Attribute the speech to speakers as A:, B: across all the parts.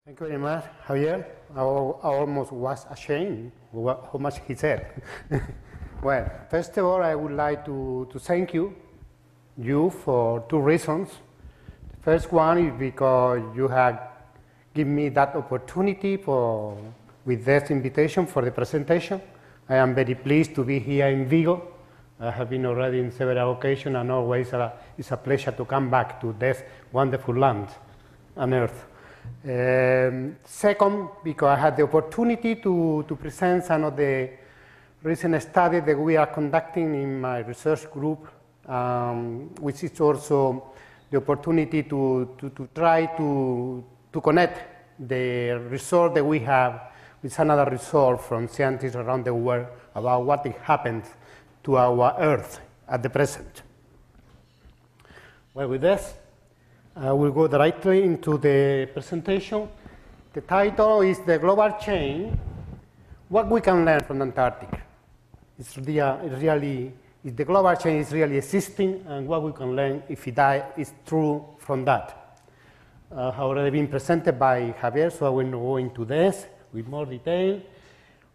A: Thank you very much, Javier. I almost was ashamed how much he said. Well, first of all, I would like to thank you for two reasons. The first one is because you have given me that opportunity with this invitation for the presentation. I am very pleased to be here in Vigo. I have been already in several occasions, and always it's a pleasure to come back to this wonderful land and earth. Second, because I had the opportunity to present some of the recent studies that we are conducting in my research group, which is also the opportunity to try to connect the result that we have with another result from scientists around the world about what happens to our Earth at the present. Well, with this, I will go directly into the presentation. The title is The Global Change, What We Can Learn from Antarctic. The global change is really existing, and what we can learn if it is true from that. Has already been presented by Javier, so I will not go into this with more detail.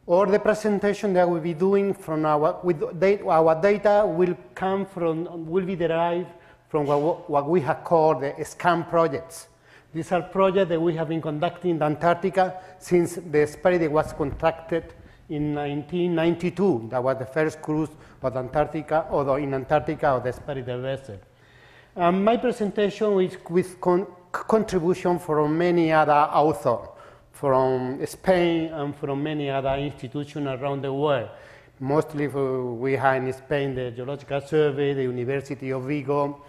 A: Or the presentation that we'll be doing from our data will be derived from what we have called the SCAN projects. These are projects that we have been conducting in Antarctica since the experiment was contracted in 1992. That was the first cruise of Antarctica, or in Antarctica, of the experiment vessel. My presentation is with contribution from many other authors, from Spain and from many other institutions around the world. Mostly we have in Spain the Geological Survey, the University of Vigo,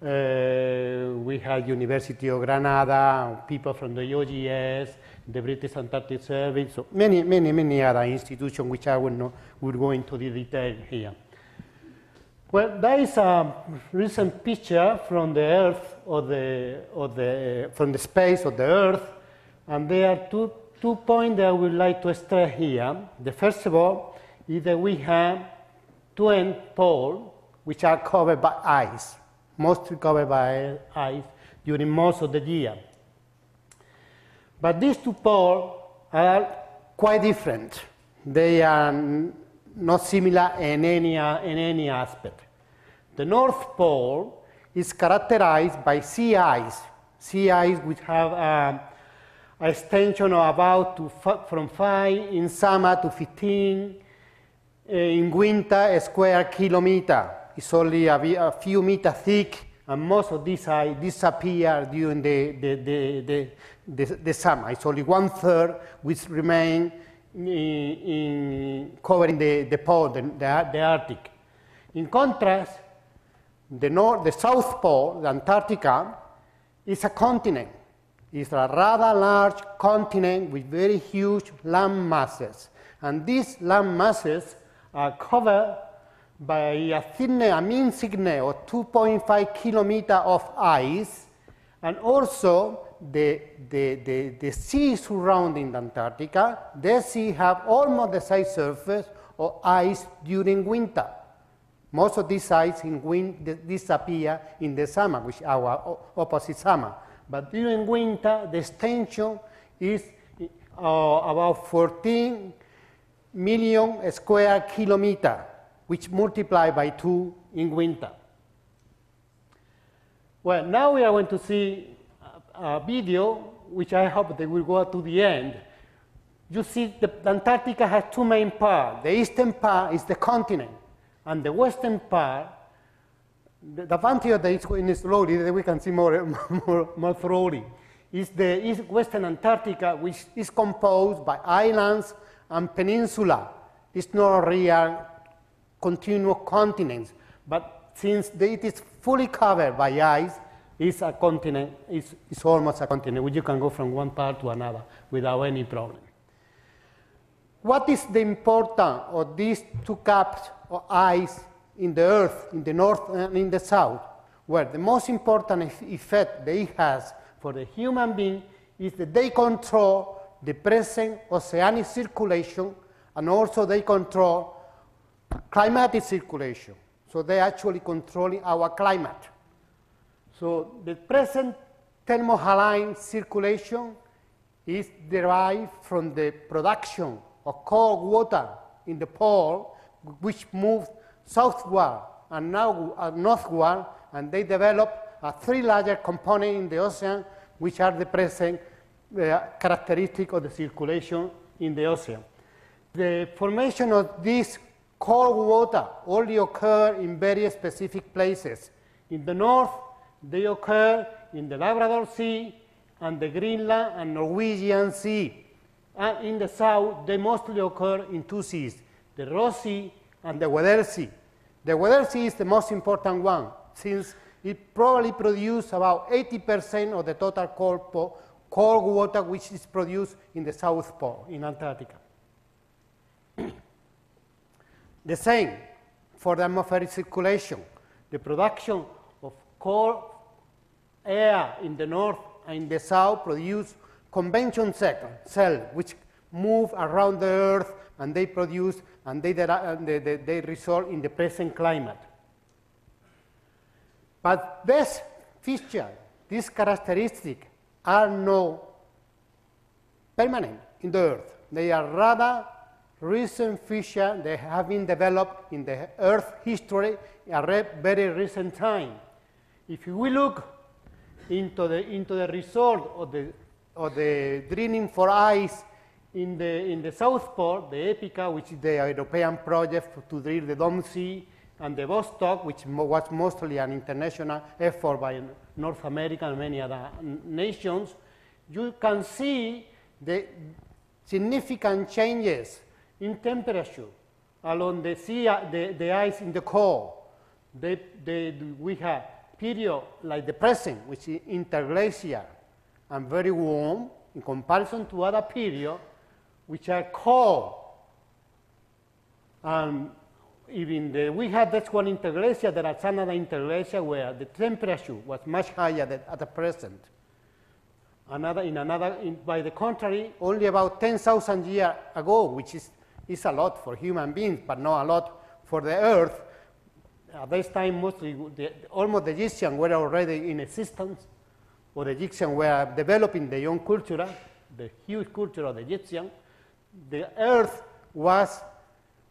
A: we have University of Granada, people from the OGS, the British Antarctic Survey, so many other institutions which I will go into the detail here. Well, there is a recent picture from the Earth, from the space of the Earth, and there are two points that I would like to stress here. The first of all is that we have two end poles which are covered by ice, mostly covered by ice during most of the year. But these two poles are quite different. They are not similar in any aspect. The North Pole is characterized by sea ice which have an extension of from 5 in summer to 15 in winter square kilometer. It's only a few meters thick, and most of this ice disappear during the summer. It's only 1/3 which remain covering the pole, the Arctic. In contrast, the South Pole, the Antarctica, is a continent. It's a rather large continent with very huge land masses, and these land masses are covered by a mean thickness of 2.5 kilometers of ice, and also the sea surrounding Antarctica. The sea have almost the same surface of ice during winter. Most of this ice disappear in the summer, which is our opposite summer. But during winter, the extension is about 14 million square kilometers, which multiply by 2 in winter. Well, now we are going to see a video, which I hope they will go to the end. You see, the Antarctica has two main parts. The eastern part is the continent, and the western part, the advantage of the going slowly, that we can see more thoroughly, is the western Antarctica, which is composed by islands and peninsula. It's not a real continuous continent, but since it is fully covered by ice, it's a continent. It's almost a continent, where you can go from one part to another without any problem. What is the importance of these two caps of ice in the Earth, in the north and in the south? Well, the most important effect that it has for the human being is that they control the present oceanic circulation, and also they control climatic circulation. So they're actually controlling our climate. So the present thermohaline circulation is derived from the production of cold water in the pole, which moved southward and now northward, and they develop three larger components in the ocean, which are the present characteristic of the circulation in the ocean. The formation of this cold water only occur in very specific places. In the north, they occur in the Labrador Sea and the Greenland and Norwegian Sea. And in the south, they mostly occur in two seas, the Ross Sea and the Weddell Sea. The Weddell Sea is the most important one, since it probably produces about 80% of the total cold water which is produced in the South Pole, in Antarctica. The same for the atmospheric circulation. The production of cold air in the north and in the south produce convection cells which move around the Earth, and they produce and they result in the present climate. But this feature, these characteristics, are not permanent in the Earth. They are rather recent features. They have been developed in the Earth history at a very recent time. If we look into the result of the drilling for ice in the South Pole, the EPICA, which is the European project to drill the Dome Sea, and the Vostok, which was mostly an international effort by North America and many other nations, you can see the significant changes in temperature along the sea, the ice in the core. We have period like the present, which is interglacial and very warm in comparison to other periods which are cold. Even we had this one interglacial, there is another interglacial where the temperature was much higher than at the present. By the contrary, only about 10,000 years ago, which is a lot for human beings, but not a lot for the Earth. At this time, mostly almost the Egyptians were already in existence, or the Egyptians were developing their own culture, the huge culture of the Egyptians. The Earth was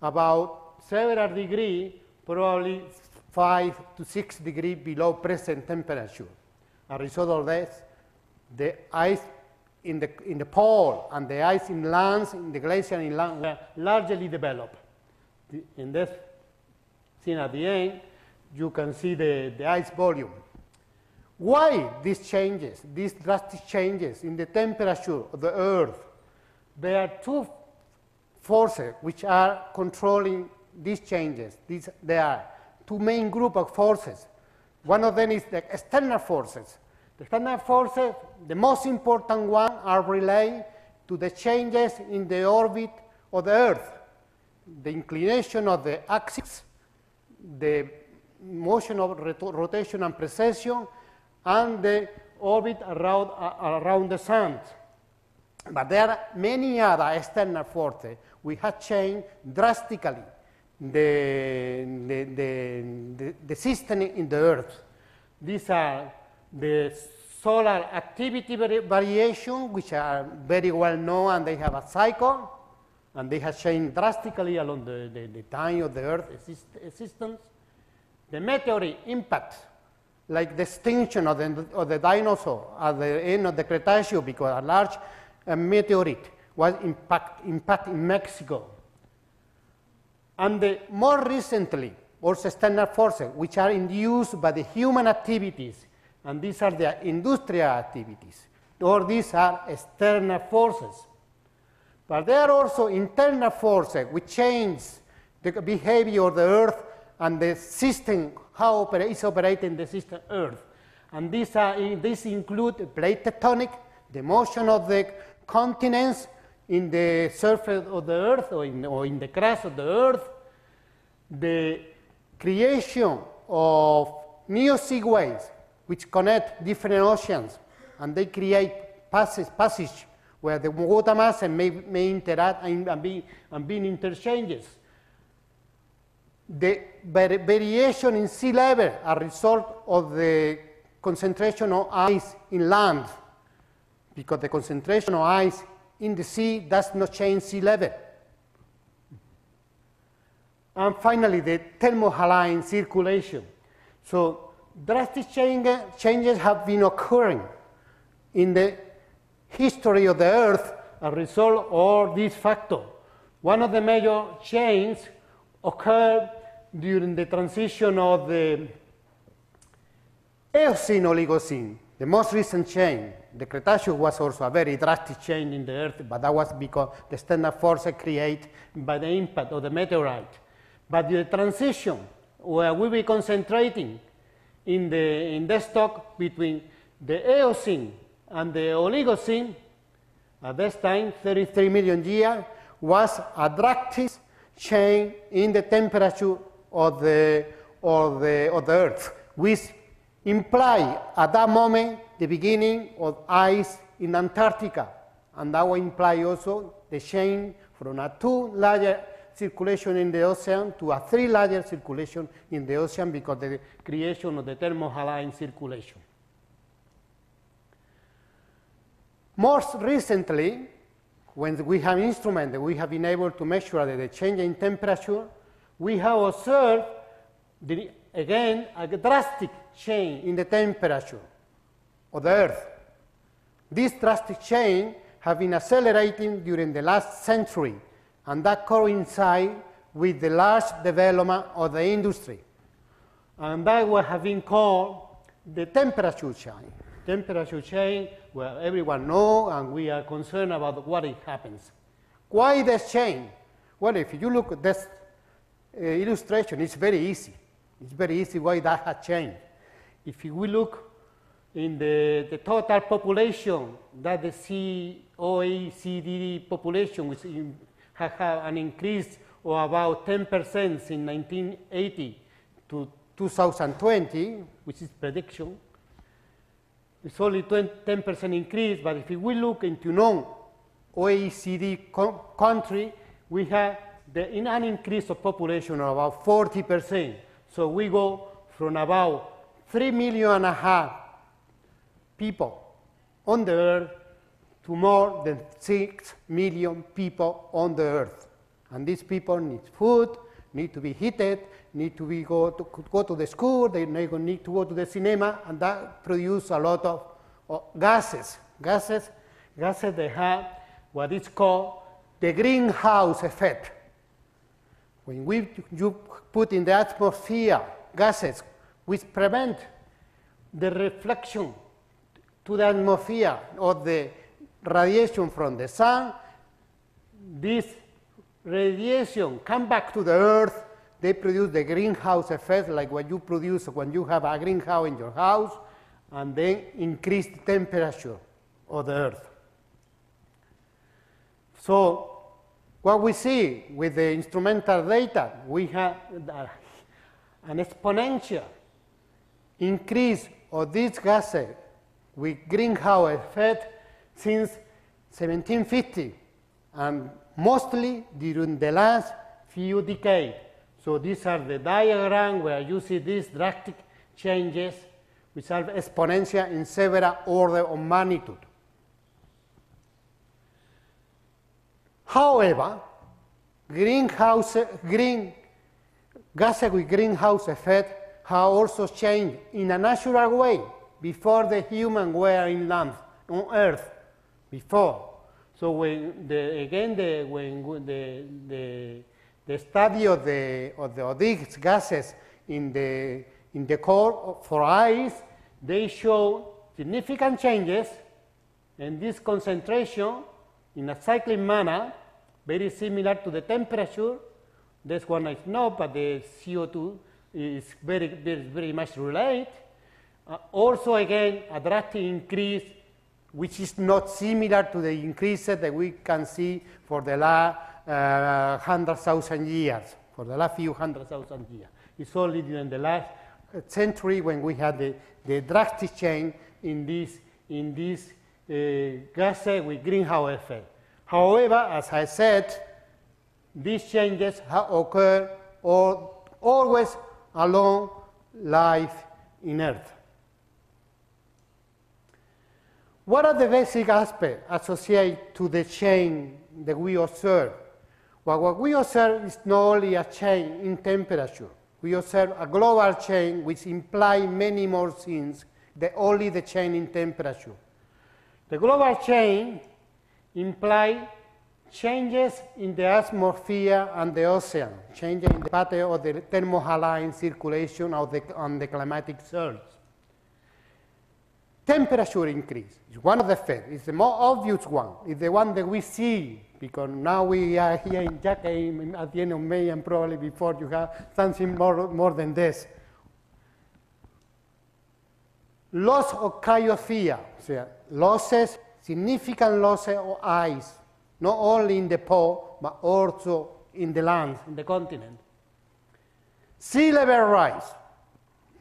A: about several degrees, probably 5 to 6 degrees below present temperature. As a result of this, the ice in the pole and the ice in lands, in the glacier inland, were largely developed. In this scene at the end, you can see the ice volume. Why these changes, these drastic changes in the temperature of the Earth? There are two forces which are controlling these changes. There are two main groups of forces. One of them is the external forces. The external forces, the most important one, are related to the changes in the orbit of the Earth, the inclination of the axis, the motion of rotation and precession, and the orbit around the sun. But there are many other external forces which have changed drastically the system in the Earth. These are the solar activity variation, which are very well known, and they have a cycle, and they have changed drastically along the time of the Earth's existence. The meteoric impact, like the extinction of the dinosaurs at the end of the Cretaceous, because a large meteorite was impact in Mexico. And more recently, also external forces, which are induced by the human activities, and these are the industrial activities. All these are external forces. But there are also internal forces which change the behavior of the Earth and the system, how is operating the system Earth. And these include plate tectonic, the motion of the continents in the surface of the Earth or in the crust of the Earth, the creation of neo-seaways which connect different oceans, and they create passage where the water masses may interact and be interchanges. The variation in sea level as a result of the concentration of ice in land because the concentration of ice in the sea does not change sea level. And finally, the thermohaline circulation. So drastic changes have been occurring in the history of the Earth as a result of this factor. One of the major changes occurred during the transition of the Eocene Oligocene, the most recent change. The Cretaceous was also a very drastic change in the Earth, but that was because the external forces created by the impact of the meteorite. But the transition, where we were concentrating in the stock between the Eocene and the Oligocene, at this time, 33 million years, was a drastic change in the temperature of the Earth, which implied at that moment the beginning of ice in Antarctica. And that will imply also the change from a 2-layer circulation in the ocean to a 3-layer circulation in the ocean because of the creation of the thermohaline circulation. Most recently, when we have instruments that we have been able to measure the change in temperature, we have observed, again, a drastic change in the temperature of the Earth. This drastic change has been accelerating during the last century, and that coincides with the large development of the industry. And that would have been called the temperature change. Temperature change, where everyone knows and we are concerned about what it happens. Why this change? Well, if you look at this illustration, it's very easy. It's very easy why that has changed. If we look in the total population, that the OECD population, which has had an increase of about 10% in 1980 to 2020, which is prediction, it's only 10% increase, but if we look into non-OECD country, we have an increase of population of about 40%. So we go from about 3.5 million people on the Earth to more than 6 million people on the Earth. And these people need food, need to be heated, need to go to the school, they need to go to the cinema, and that produces a lot of gases. Gases that have what is called the greenhouse effect. When you put in the atmosphere gases which prevent the reflection to the atmosphere of the radiation from the sun, this radiation come back to the Earth. They produce the greenhouse effect, like what you produce when you have a greenhouse in your house, and then increase the temperature of the Earth. So what we see with the instrumental data, we have an exponential increase of these gases with greenhouse effect since 1750, and mostly during the last few decades. So these are the diagram where you see these drastic changes, which are exponential in several orders of magnitude. However, gases with greenhouse effect have also changed in a natural way before the humans were in land, on Earth, before. So when the study of these gases in the core for ice, they show significant changes, and this concentration in a cyclic manner, very similar to the temperature. This one is not, but the CO2 is very much related. Also, again, a drastic increase, which is not similar to the increases that we can see for the last 100,000 years, for the last few 100,000 years. It's only during the last century when we had the drastic change in these gases with greenhouse effect. However, as I said, these changes have occurred always along life in Earth. What are the basic aspects associated to the change that we observe? Well, what we observe is not only a change in temperature. We observe a global change which implies many more things than only the change in temperature. The global change implies changes in the atmosphere and the ocean, changes in the pattern of the thermohaline circulation on the climatic zones. Temperature increase is one of the effects. It's the more obvious one. It's the one that we see, because now we are here in Japan at the end of May, and probably before you have something more than this. Loss of cryosphere, so losses, significant losses of ice, not only in the pole, but also in the land, in the continent. Sea level rise.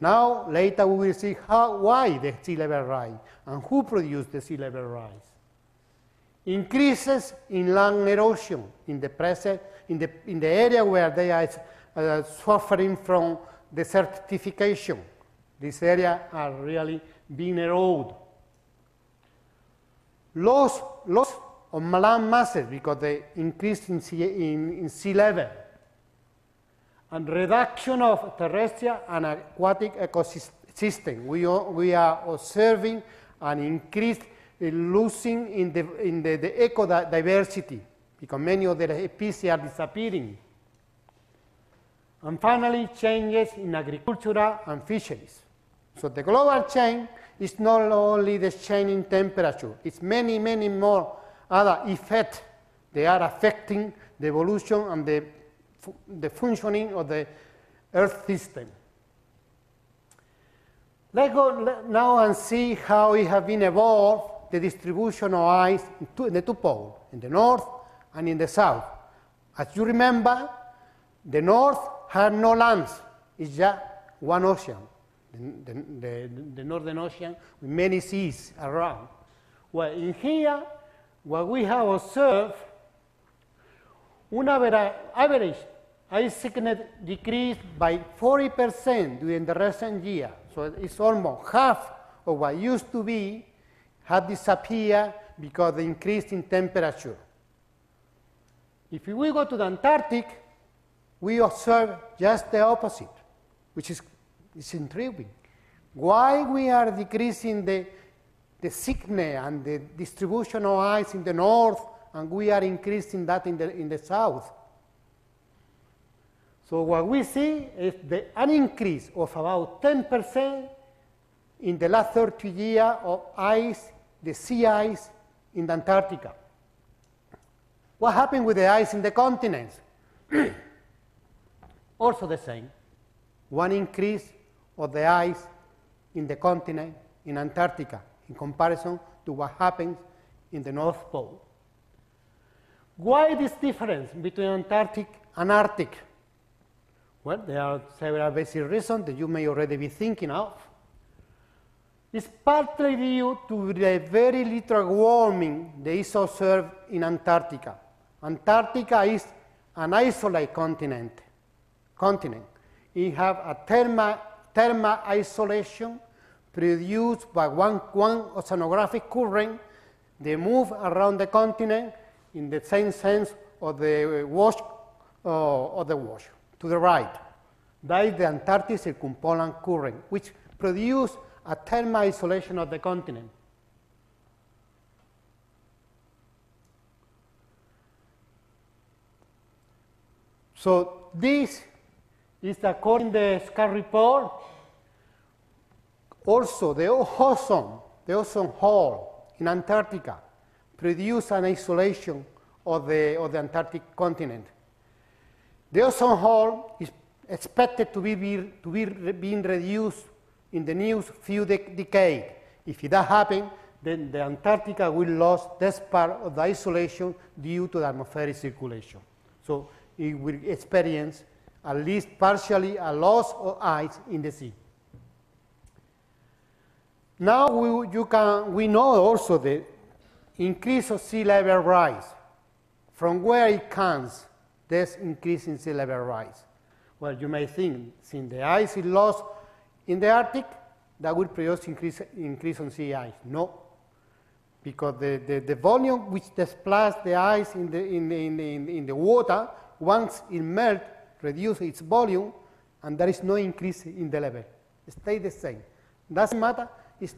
A: Now, later we will see why the sea level rise and who produced the sea level rise. Increases in land erosion in the area where they are suffering from desertification. These areas are really being eroded. Loss of land masses because the increase in sea level. And reduction of terrestrial and aquatic ecosystem. We are observing an increase in losing in the ecodiversity because many of the species are disappearing. And finally, changes in agriculture and fisheries. So the global change is not only the change in temperature, it's many, many more other effects that are affecting the evolution and the functioning of the Earth system. Let's go now and see how it has been evolved, the distribution of ice in the two poles, in the north and in the south. As you remember, the north has no lands, it's just one ocean, the Northern Ocean with many seas around. Well, in here, what we have observed, average ice thickness decreased by 40% during the recent year. So it's almost half of what used to be had disappeared because of the increase in temperature. If we go to the Antarctic, we observe just the opposite, which is intriguing. Why we are decreasing the thickness and the distribution of ice in the north, and we are increasing that in the south? So what we see is an increase of about 10% in the last 30 years of ice, the sea ice in Antarctica. What happened with the ice in the continents? Also the same. One increase of the ice in the continent in Antarctica in comparison to what happens in the North Pole. Why this difference between Antarctic and Arctic? Well, there are several basic reasons that you may already be thinking of. It's partly due to the very little warming that is observed in Antarctica. Antarctica is an isolated continent. It has a thermal isolation produced by one oceanographic current. They move around the continent in the same sense of the wash, to the right. That is the Antarctic circumpolar current, which produces a thermal isolation of the continent. So this is according to the SCAR report. Also, the ozone hole in Antarctica produces an isolation of the Antarctic continent. The ozone hole is expected to be being reduced in the next few decades. If that happens, then the Antarctica will lose this part of the isolation due to the atmospheric circulation. So it will experience at least partially a loss of ice in the sea. Now we know also the increase of sea level rise. From where it comes, this increase in sea level rise? Well, you may think, since the ice is lost in the Arctic, that will produce increase on sea ice. No. because the volume which displaces the ice in the water, once it melts, reduces its volume, and there is no increase in the level. It stays the same. Doesn't matter it's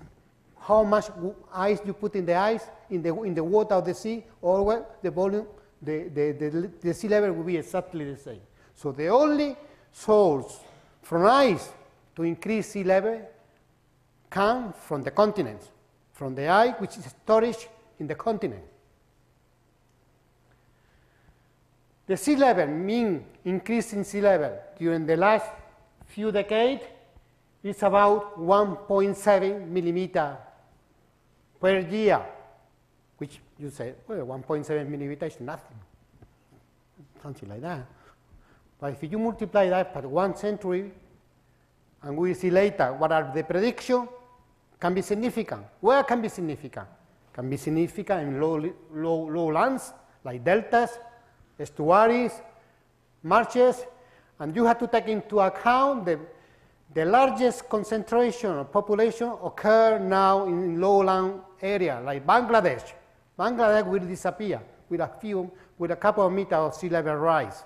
A: how much ice you put in the ice, in the water of the sea, or well, the volume, the sea level will be exactly the same. So the only source from ice to increase sea level comes from the continents, from the ice which is stored in the continent. The sea level, mean increase in sea level during the last few decades is about 1.7 millimeter per year, which you say, well, 1.7 millimeter is nothing, something like that. But if you multiply that by 1 century, and we see later what are the predictions, can be significant. Where can be significant? Can be significant in lowlands, like deltas, estuaries, marshes, and you have to take into account the largest concentration of population occur now in lowland area, like Bangladesh. Bangladesh will disappear with a couple of meters of sea level rise.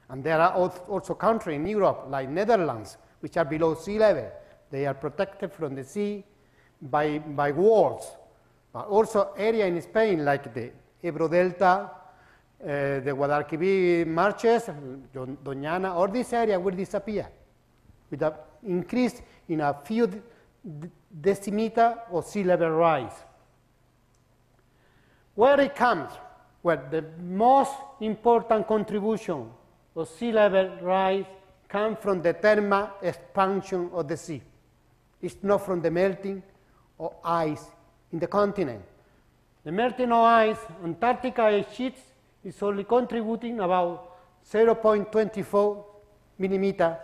A: And there are also countries in Europe, like Netherlands, which are below sea level. They are protected from the sea by walls. But also area in Spain, like the Ebro Delta, the Guadalquivir marshes, Doñana, all this area will disappear with an increase in a few decimeters of sea level rise. Where it comes? Well, the most important contribution of sea level rise comes from the thermal expansion of the sea. It's not from the melting of ice in the continent. The melting of ice, Antarctic ice sheets, is only contributing about 0.24 millimeter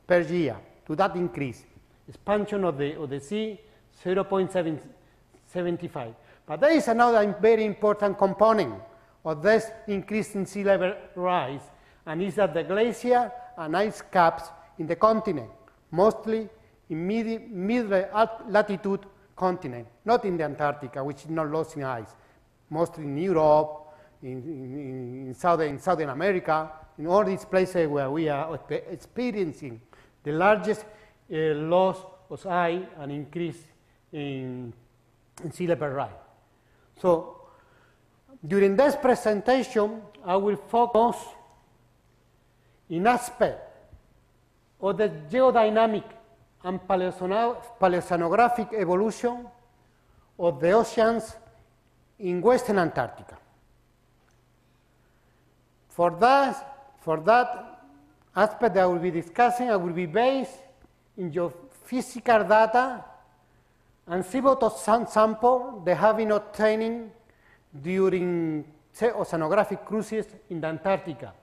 A: per year to that increase. Expansion of the sea, 0.75. But there is another very important component of this increase in sea level rise, and is that the glacier and ice caps in the continent, mostly in mid-latitude continent, not in the Antarctica, which is not lost in ice, mostly in Europe, in Southern America, in all these places where we are experiencing the largest loss of ice and increase in sea level rise. So during this presentation, I will focus in aspect of the geodynamic and paleoceanographic evolution of the oceans in Western Antarctica. For that aspect that I will be discussing, I will be based in geophysical data and seabed sample they have been obtaining during oceanographic cruises in the Antarctica.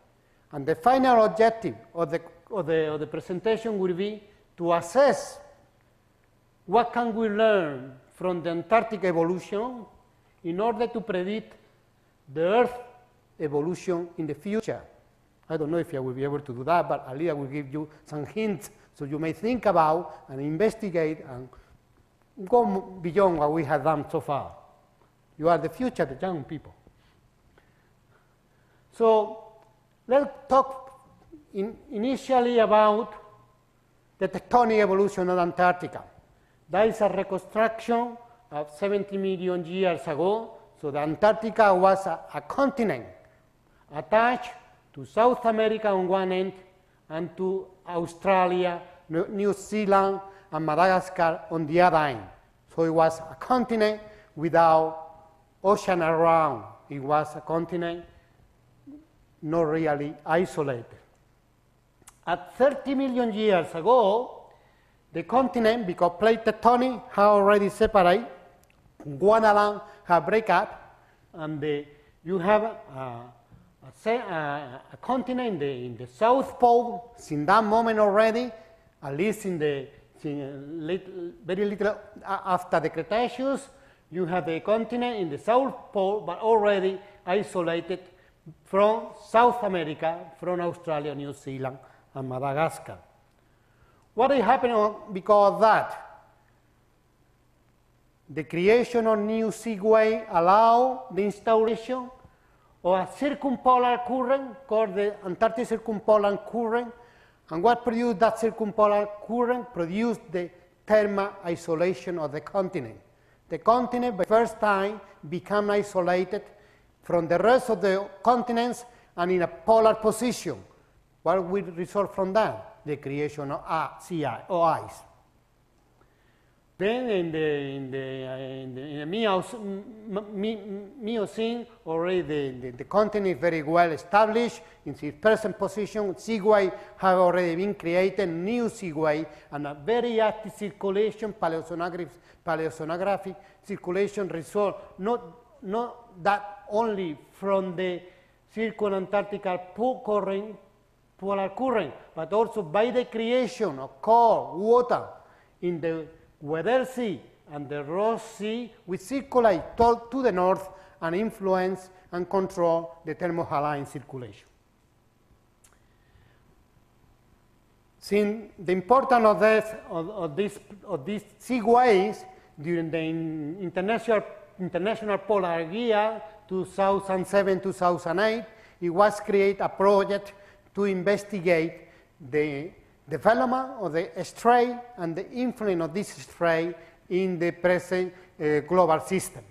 A: And the final objective of the presentation will be to assess what can we learn from the Antarctic evolution in order to predict the Earth evolution in the future. I don't know if I will be able to do that, but at least I will give you some hints so you may think about and investigate and go beyond what we have done so far. You are the future, the young people. So let's talk initially about the tectonic evolution of Antarctica. That is a reconstruction of 70 million years ago. So the Antarctica was a continent attached to South America on one end and to Australia, New Zealand, and Madagascar on the other end. So it was a continent without ocean around. It was a continent not really isolated. At 30 million years ago, the continent, because plate tectonic, have already separated. One land have break up, and you have a continent in the South Pole. Since that moment already, at least very little after the Cretaceous, you have the continent in the South Pole, but already isolated from South America, from Australia, New Zealand, and Madagascar. What is happening because of that? the creation of new seaway allow the instauration of a circumpolar current called the Antarctic circumpolar current. And what produced that circumpolar current? Produced the thermal isolation of the continent. The continent, for the first time, became isolated from the rest of the continents and in a polar position. What will result from that? The creation of sea ice, or ice. Then in the Miocene, already the continent is very well established. In its present position, seaway have already been created, new seaway, and a very active circulation, paleoceanographic circulation result, not that only from the circum-Antarctical polar current, but also by the creation of cold water in the Weather Sea and the Ross Sea, which circulate to the north and influence and control the thermohaline circulation. Since the importance of these seaways during the International Polar Year 2007-2008, it was created a project to investigate the development of the strait and the influence of this strait in the present global system.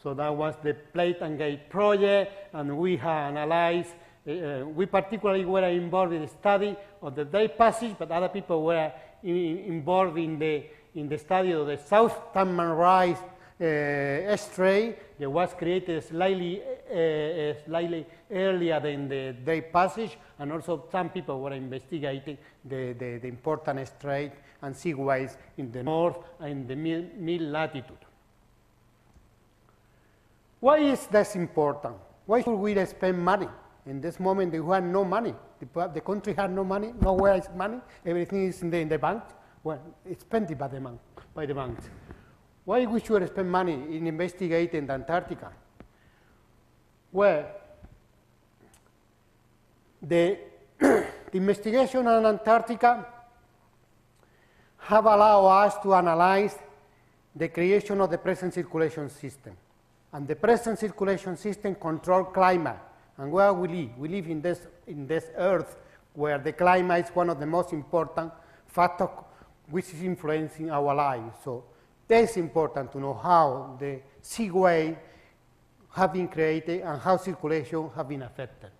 A: So that was the Plate and Gate project, and we have analyzed, we particularly were involved in the study of the Drake Passage, but other people were involved in the study of the South Tasman Rise strait that was created slightly earlier than the Drake Passage, and also some people were investigating the important strait and seaways in the north and the mid-latitude. Why is this important? Why should we spend money? In this moment, we have no money. The country has no money, nowhere is money, everything is in the bank. Well, it's spent by the banks. Why we should spend money in investigating the Antarctica? Well, the investigation on Antarctica have allowed us to analyze the creation of the present circulation system. And the present circulation system controls climate. And where we live? We live in this Earth, where the climate is one of the most important factors which is influencing our lives. So it's important to know how the seaway have been created and how circulation have been affected.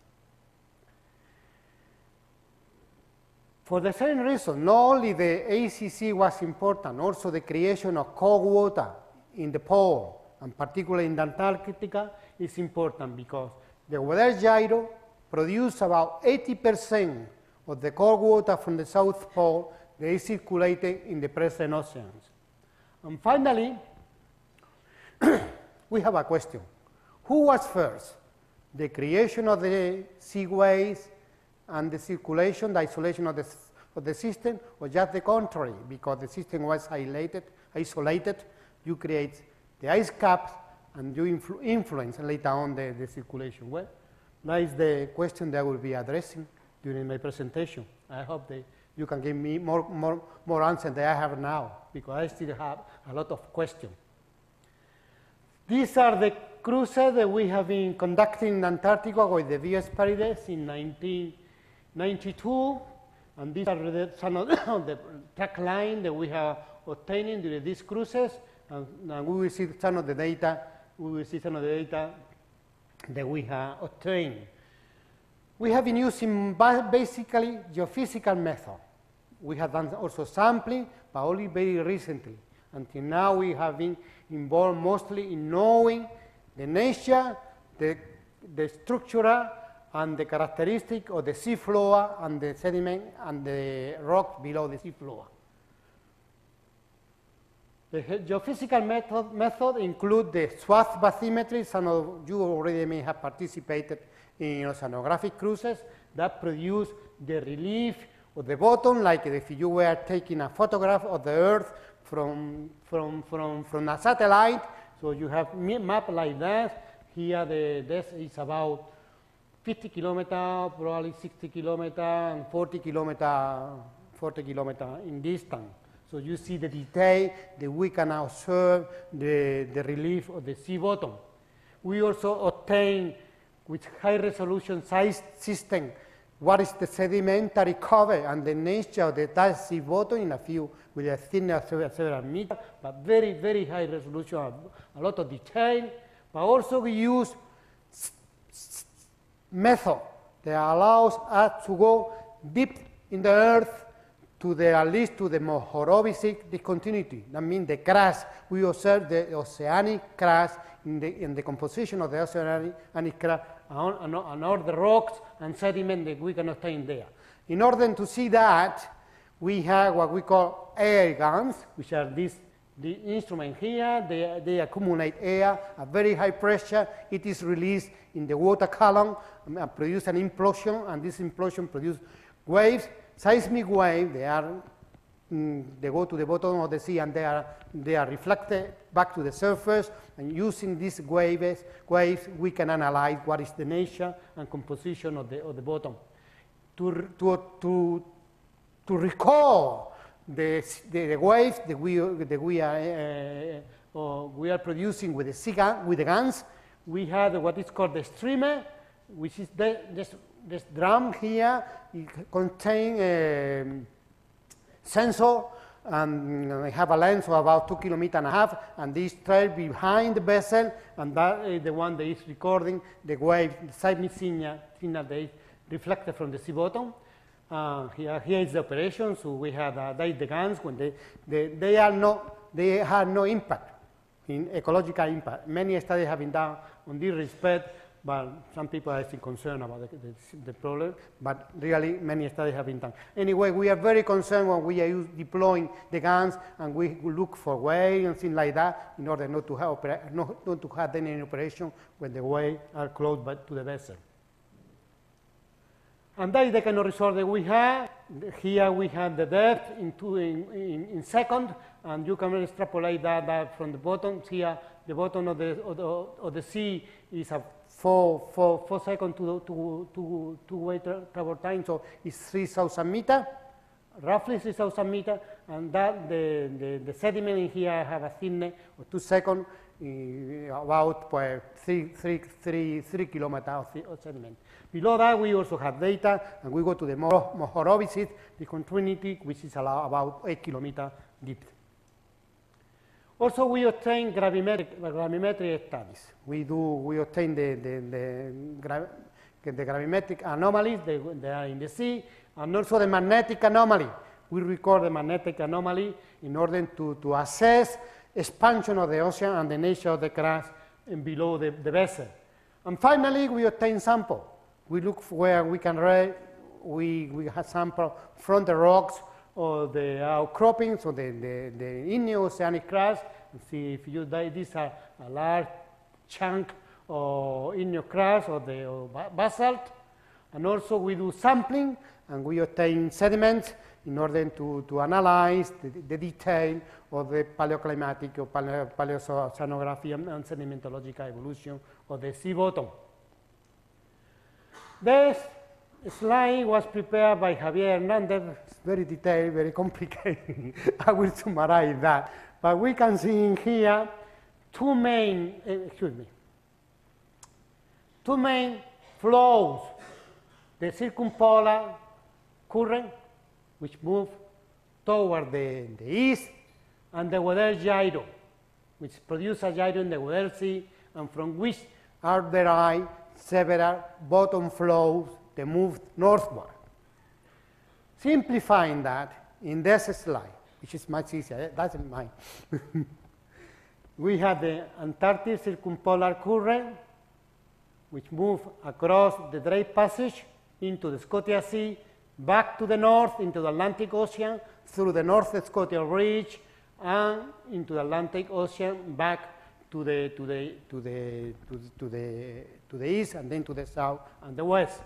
A: For the same reason, not only the ACC was important, also the creation of cold water in the pole, and particularly in the Antarctica, is important because the weather gyro produces about 80% of the cold water from the South Pole that is circulated in the present oceans. And finally, we have a question. Who was first? The creation of the seaways and the circulation, the isolation of the system, or just the contrary? Because the system was isolated, you create the ice caps and you influence later on the circulation. Well, that is the question that I will be addressing during my presentation. I hope that you can give me more answers than I have now, because I still have a lot of questions. These are the cruises that we have been conducting in Antarctica with the VS Parides in 1992, and these are some of the track line that we have obtained during these cruises, and we will see some of the data. We will see some of the data that we have obtained. We have been using basically geophysical method. We have done also sampling, but only very recently. Until now, we have been involved mostly in knowing the nature, the structure, and the characteristic of the sea floor and the sediment and the rock below the sea floor. The geophysical method include the swath bathymetry. Some of you already may have participated in oceanographic cruises that produce the relief of the bottom, like if you were taking a photograph of the Earth from a satellite. So you have map like that. Here this is about 50 kilometers, probably 60 kilometers, and 40 kilometers in distance. So you see the detail that we can observe the relief of the sea bottom. We also obtain with high resolution size system what is the sedimentary cover and the nature of that sea bottom in a few, with a thickness of several meters, but very, very high resolution, a lot of detail. But also we use method that allows us to go deep in the earth to the, at least to the Mohorovicic discontinuity. That means the crust. We observe the oceanic crust in the composition of the oceanic crust and all the rocks and sediment that we can obtain there. In order to see that, we have what we call air guns, which are the instrument here. They accumulate air at very high pressure. It is released in the water column and produce an implosion, and this implosion produces waves, seismic waves. They go to the bottom of the sea and they are reflected back to the surface, and using these waves we can analyze what is the nature and composition of the bottom. To recall the waves that we are producing with the guns, we have what is called the streamer, which is this drum here. It contains a sensor, and they have a length of about 2.5 kilometers, and this trail behind the vessel, and that is the one that is recording the wave, the seismic signal that is reflected from the sea bottom. Here is the operation. So we have the guns when they have no impact, in ecological impact. Many studies have been done on this respect, but some people are still concerned about the problem, but really many studies have been done. Anyway, we are very concerned when we are deploying the guns, and we look for waves and things like that in order not to have any operation when the waves are close to the vessel. And that is the kind of result that we have. Here we have the depth in seconds, and you can extrapolate that from the bottom. Here, the bottom of the sea is a 4 seconds to wait travel time, so it's 3,000 meters, roughly 3,000 meters, and that the sediment in here have a thickness of 2 seconds, about 3 kilometers of sediment. Below that, we also have data, and we go to the Mohorovicic discontinuity, which is about 8 kilometers deep. Also, we obtain gravimetric studies. We obtain the gravimetric anomalies that are in the sea, and also the magnetic anomaly. We record the magnetic anomaly in order to assess expansion of the ocean and the nature of the crust below the vessel. And finally, we obtain sample. We look for where we can read. We have sample from the rocks or the outcroppings or the in-oceanic crust. And see if you this a large chunk of in crust or the basalt. And also we do sampling, and we obtain sediments in order to analyze the detail of the paleoclimatic or paleoceanography and sedimentological evolution of the sea bottom. This slide was prepared by Javier Hernandez. It's very detailed, very complicated. I will summarize that. But we can see in here two main flows: the circumpolar current, which move toward the east, and the weather gyro, which produces a gyro in the weather sea, and from which are derived several bottom flows that move northward. Simplifying that in this slide, which is much easier, that's mine. We have the Antarctic circumpolar current, which moves across the Drake Passage into the Scotia Sea, back to the north into the Atlantic Ocean, through the North Scotia Ridge, and into the Atlantic Ocean, back to the east, and then to the south and the west.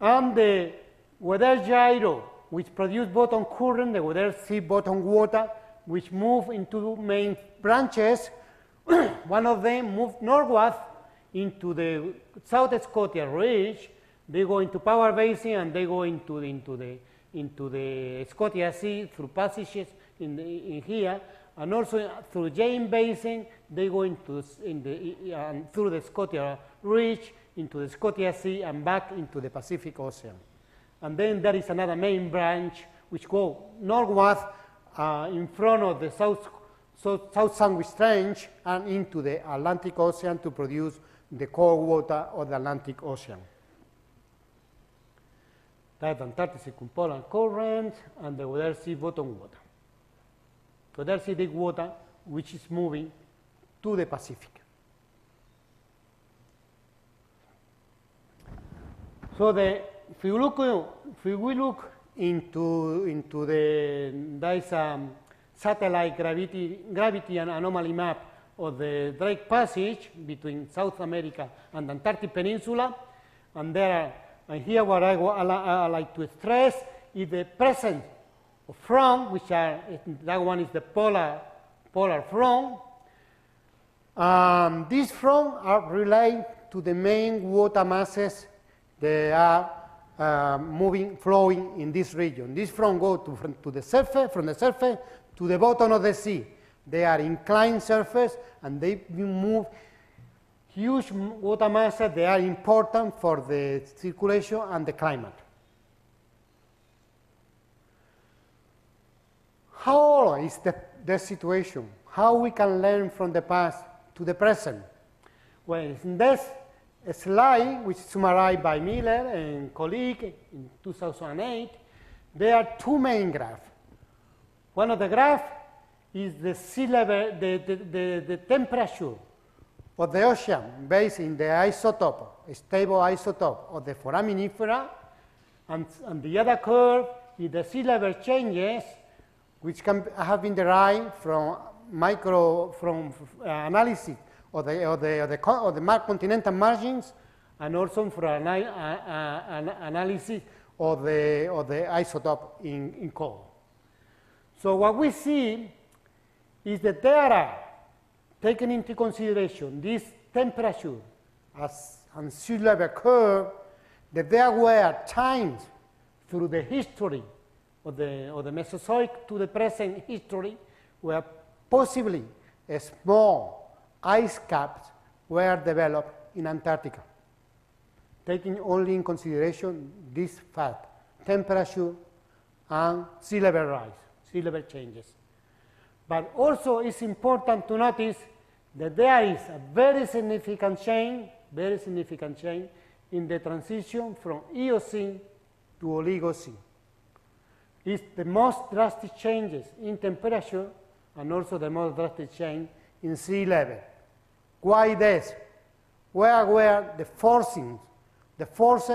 A: And the weather gyro, which produce bottom current, the weather sea bottom water, which move into main branches. One of them moves northward into the South Scotia Ridge. They go into Power Basin, and they go into the Scotia Sea through passages in here, and also through James Basin, they go into through the Scotia Ridge into the Scotia Sea and back into the Pacific Ocean. And then there is another main branch which goes northward in front of the South Sandwich Trench and into the Atlantic Ocean to produce the cold water of the Atlantic Ocean. That's Antarctic circumpolar current and the Weather Sea bottom water. Weather Sea deep water which is moving to the Pacific. So if we look into there is a satellite gravity and anomaly map of the Drake Passage between South America and the Antarctic Peninsula, and here what I like to stress is the presence of front, which are, that one is the polar front. These fronts are related to the main water masses that are flowing in this region. These fronts go to the surface, from the surface to the bottom of the sea. They are inclined surface and they move huge water masses that are important for the circulation and the climate. How is the situation? How we can learn from the past to the present? Well, in this slide, which is summarized by Miller and colleague in 2008, there are two main graphs. One of the graphs is the sea level, the temperature of the ocean based in the isotope, a stable isotope of the foraminifera, and the other curve is the sea level changes, which have been derived from analysis of the continental margins, and also from analysis of the isotope in cold. So what we see is that there are, taken into consideration this temperature and sea level curve, that there were times through the history of the Mesozoic to the present history where possibly a small ice caps were developed in Antarctica, taking only in consideration this fact, temperature and sea level rise, sea level changes. But also it's important to notice that there is a very significant change in the transition from Eocene to Oligocene. It's the most drastic changes in temperature and also the most drastic change in sea level. Why this? Where were the forces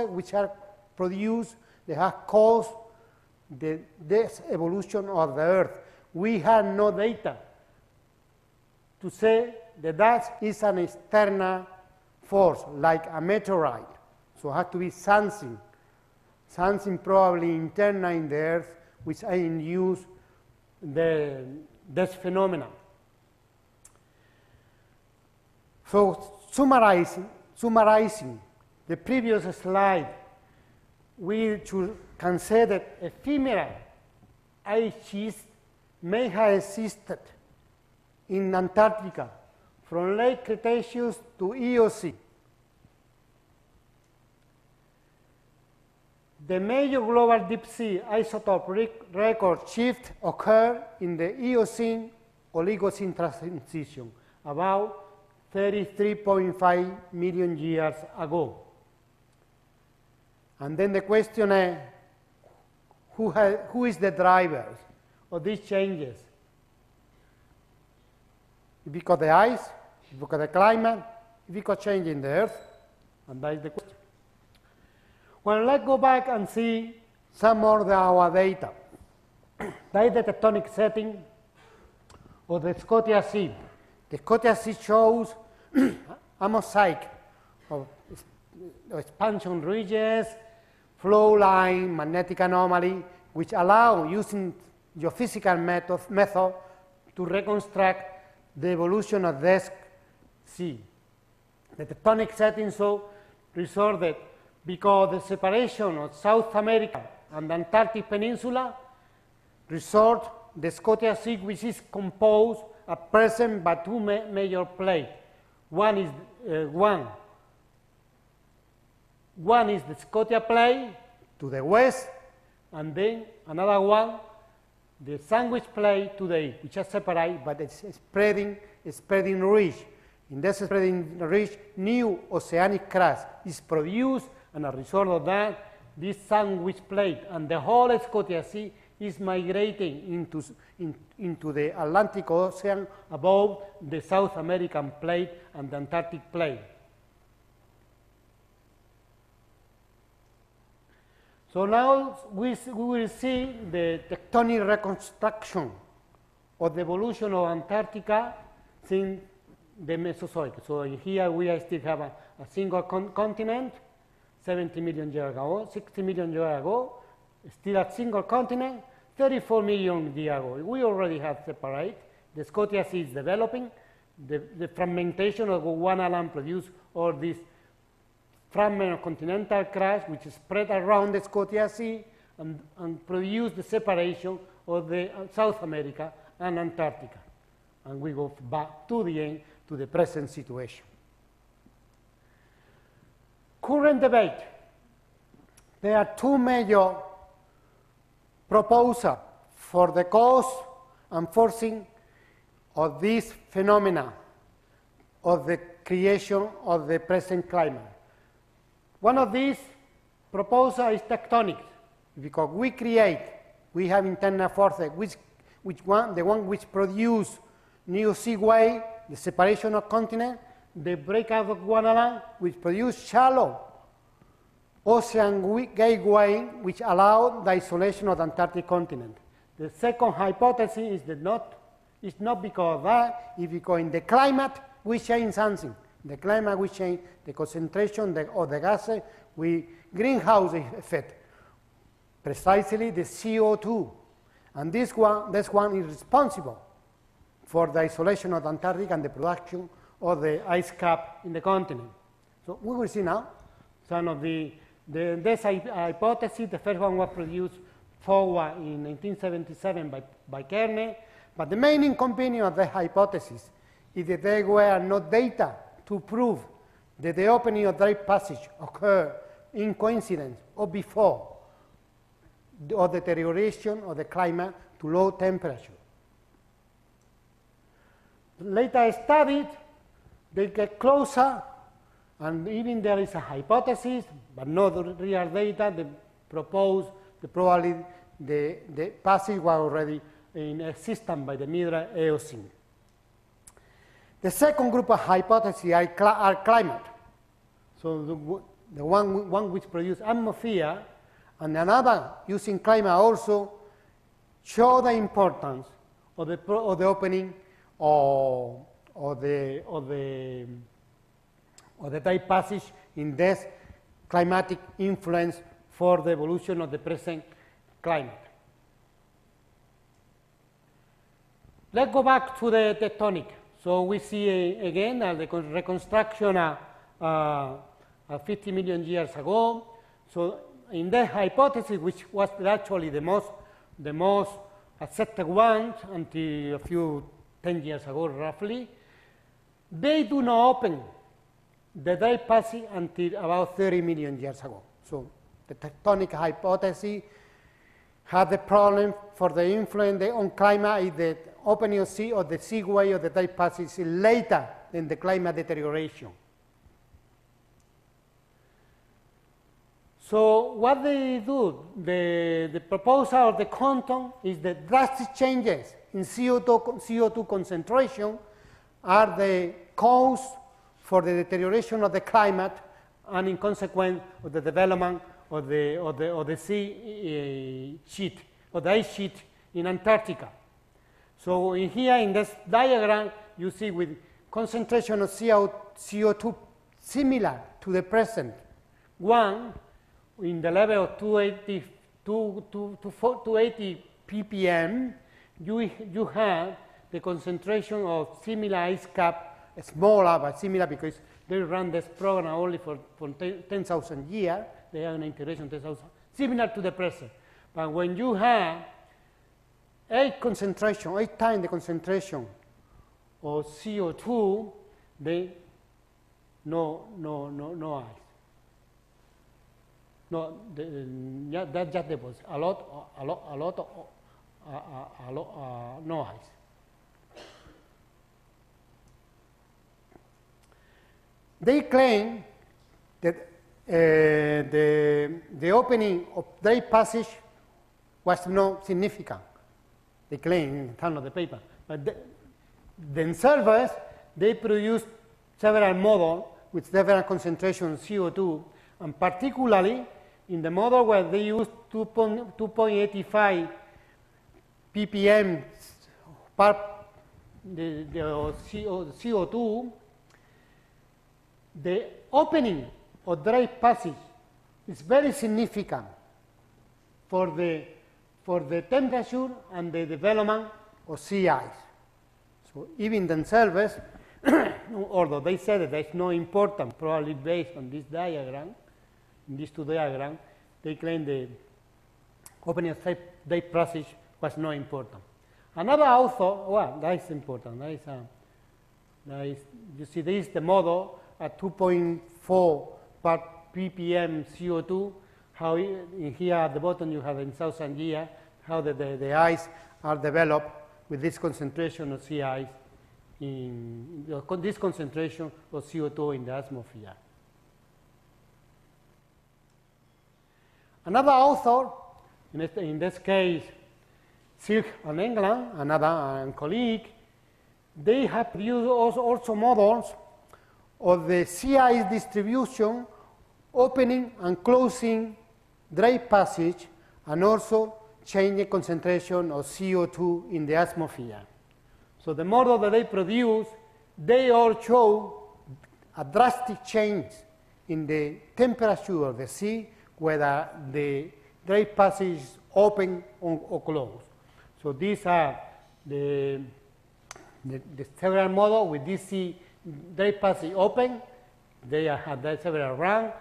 A: which are produced, that have caused this evolution of the Earth? We have no data to say that that is an external force, like a meteorite. So it has to be something probably internal in the Earth, which induce this phenomenon. So summarizing the previous slide, we can say that ephemeral ice sheets may have existed in Antarctica from late Cretaceous to Eocene. The major global deep sea isotope record shift occurred in the Eocene-Oligocene transition about 33.5 million years ago. And then the question is, who is the driver of these changes? Because the ice, because the climate, because change in the Earth, and that is the question. Well, let's go back and see some more of our data. That is the tectonic setting of the Scotia Sea. The Scotia Sea shows a mosaic of expansion ridges, flow line, magnetic anomaly, which allow, using geophysical method to reconstruct the evolution of this sea. The tectonic setting so resorted because the separation of South America and the Antarctic Peninsula resort the Scotia Sea, which is composed at present by two major plates. One is the Scotia plate to the west, and then another one, the Sandwich plate to the east, which are separate, but it's spreading ridge. In this spreading ridge, new oceanic crust is produced, and as a result of that, this Sandwich plate and the whole Scotia Sea is migrating into the Atlantic Ocean above the South American plate and the Antarctic plate. So now we will see the tectonic reconstruction of the evolution of Antarctica since the Mesozoic. So in here we still have a single continent, 70 million years ago, 60 million years ago, still a single continent, 34 million years ago. We already have separate. The Scotia Sea is developing. The fragmentation of Guanalan produced all these fragment of continental crust which is spread around the Scotia Sea and produce the separation of the South America and Antarctica. And we go back to the end to the present situation. Current debate. There are two major proposals for the cause and forcing of this phenomena of the creation of the present climate. One of these proposals is tectonic, because we have internal forces, the one which produce new seaway, the separation of continent, the breakup of Guanalan, which produce shallow ocean gateway, which allow the isolation of the Antarctic continent. The second hypothesis is that it's not because of that, it's because in the climate we change something. The climate we change, the concentration of the gases, greenhouse effect, precisely the CO2. And this one is responsible for the isolation of the Antarctic and the production of the ice cap in the continent. So we will see now some of this hypothesis. The first one was produced forward in 1977 by Kearney, but the main inconvenience of the hypothesis is that there were no data to prove that the opening of dry passage occurred in coincidence or before or deterioration of the climate to low temperature. Later studied, they get closer, and even there is a hypothesis, but not real data, that propose that probably the passage was already in existence by the middle Eocene. The second group of hypotheses are climate. So the one which produces atmosphere, and another using climate also show the importance of the opening or the type passage in this climatic influence for the evolution of the present climate. Let's go back to the tectonic. So we see again the reconstruction 50 million years ago. So in the hypothesis, which was actually the most accepted one until a few 10 years ago roughly, they do not open the dry passage until about 30 million years ago. So the tectonic hypothesis had the problem for the influence on climate is the opening of the seaway of the dry passage later than the climate deterioration. So what they do, the proposal of the quantum is that drastic changes in CO2 concentration are the cause for the deterioration of the climate and in consequence of the development of the sea sheet, or the ice sheet in Antarctica. So in here in this diagram, you see with concentration of CO2 similar to the present one, in the level of 280 ppm, you have the concentration of similar ice cap, smaller but similar because they run this program only for 10,000 years. They have an integration 10,000, similar to the present. But when you have 8 times the concentration of CO2, they no ice. No, yeah, that's just deposit. A lot, no ice. They claim that the opening of Drake Passage was not significant. They claim in terms of the paper. But themselves, they produced several models with several concentrations of CO2, and particularly in the model where they used 2.85 ppm per the CO2, the opening of Drake Passage is very significant for the temperature and the development of sea ice. So even themselves, although they said that it's not important, probably based on this diagram, in these two diagrams, they claim the opening of Drake Passage was not important. Another author, well, that is important. You see, this is the model at 2.4 per ppm CO2. How here at the bottom you have in 1,000 years how the ice are developed with this concentration of sea ice in this concentration of CO2 in the atmosphere. Another author, in this case, Silk and England, another colleague, they have produced also models of the sea ice distribution, opening and closing Drake Passage, and also changing concentration of CO2 in the atmosphere. So the model that they produce, they all show a drastic change in the temperature of the sea, whether the Drake Passage is open or closed. So these are the several models with this sea Drake Passage open. They have several runs.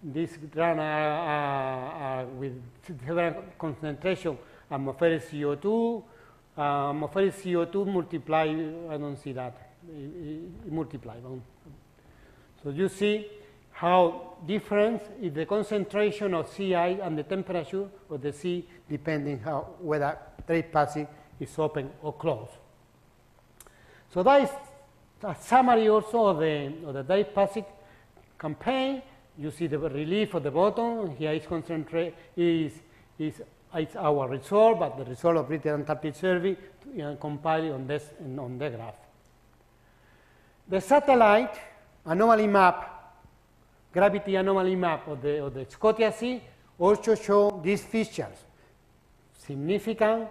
A: These runs are with several concentration atmospheric CO2. Atmospheric CO2 multiply, I don't see that, it multiply. So you see how different is the concentration of sea ice and the temperature of the sea, depending whether Drake Passage is open or closed. So that is a summary also of the Drake Passage campaign. You see the relief at the bottom. Here is our result, but the result of British Antarctic Survey compiled on the graph. The satellite anomaly map, gravity anomaly map of the Scotia Sea also show these features: significant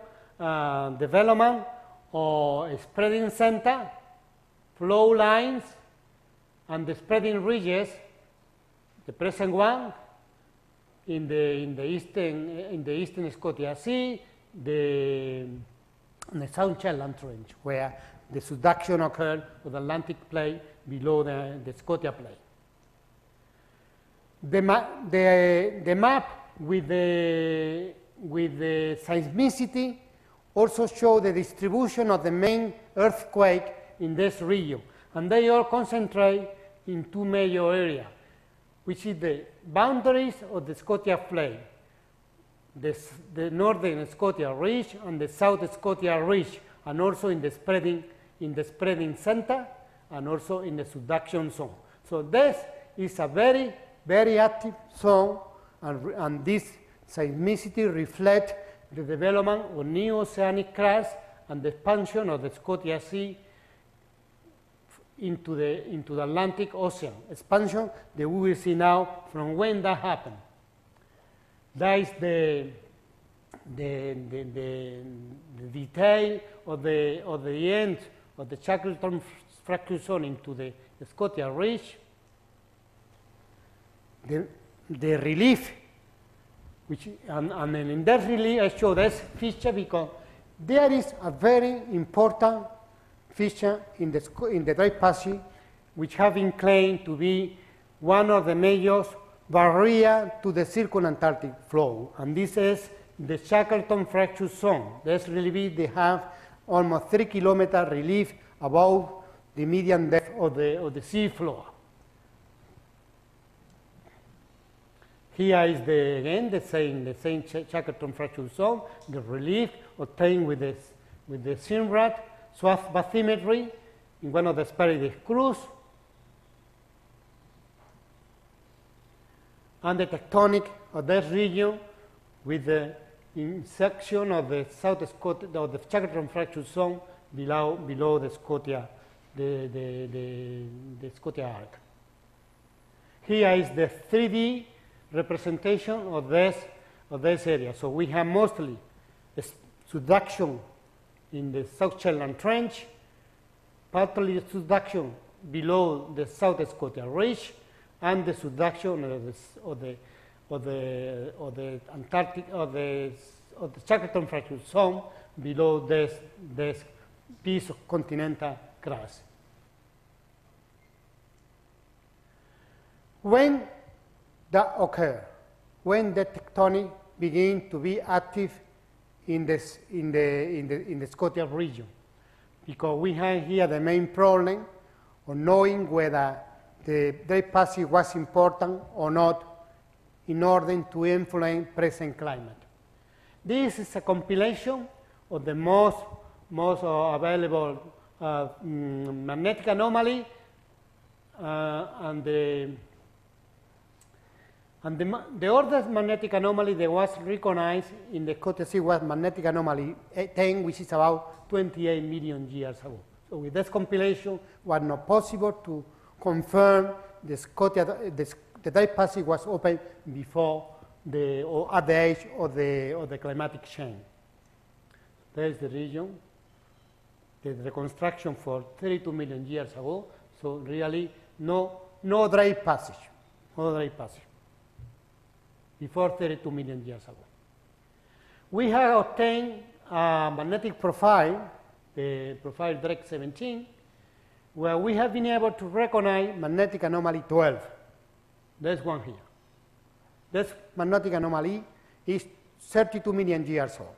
A: development or spreading center, flow lines, and the spreading ridges. The present one in the eastern Scotia Sea, the South Shetland Trench, where the subduction occurred of the Atlantic plate below the Scotia plate. The map with the seismicity also show the distribution of the main earthquake in this region, and they all concentrate in two major areas, which is the boundaries of the Scotia plate, the northern Scotia Ridge and the south Scotia Ridge, and also in the spreading center, and also in the subduction zone. So this is a very, very active zone, and this seismicity reflects the development of new oceanic crust and the expansion of the Scotia Sea into the Atlantic Ocean expansion that we will see now from when that happened. That is the detail of the end of the Shackleton fracture zone into the Scotia Ridge. The relief, and in that relief I show this feature because there is a very important feature in the Drake Passage, which have been claimed to be one of the major barriers to the circumantarctic flow, and this is the Shackleton fracture zone. This relief, they have almost 3 kilometer relief above the median depth of the sea floor. Here is again the same Shackleton fracture zone, the relief obtained with the SINRAD swath bathymetry in one of the Sperry screws, and the tectonic of this region with the intersection of the South Scotia, of the Shackleton fracture zone below the Scotia, the Scotia arc. Here is the 3D representation of this area. So we have mostly subduction in the South Shetland Trench, partly subduction below the South Scotia Ridge, and the subduction of the Antarctic of the Shackleton fracture zone below this piece of continental crust. When that occurs, when the tectonic begin to be active in the Scotia region, because we have here the main problem of knowing whether the Drake Passage was important or not in order to influence present climate. This is a compilation of the most available magnetic anomaly and the oldest magnetic anomaly that was recognized in the Scotia Sea was magnetic anomaly 10, which is about 28 million years ago. So with this compilation, it was not possible to confirm the Drake Passage was open before or at the edge of the climatic change. There is the region, the reconstruction for 32 million years ago. So really, no Drake Passage, no Drake Passage before 32 million years ago. We have obtained a magnetic profile, the profile Drake 17, where we have been able to recognize magnetic anomaly 12. There's one here. This magnetic anomaly is 32 million years old.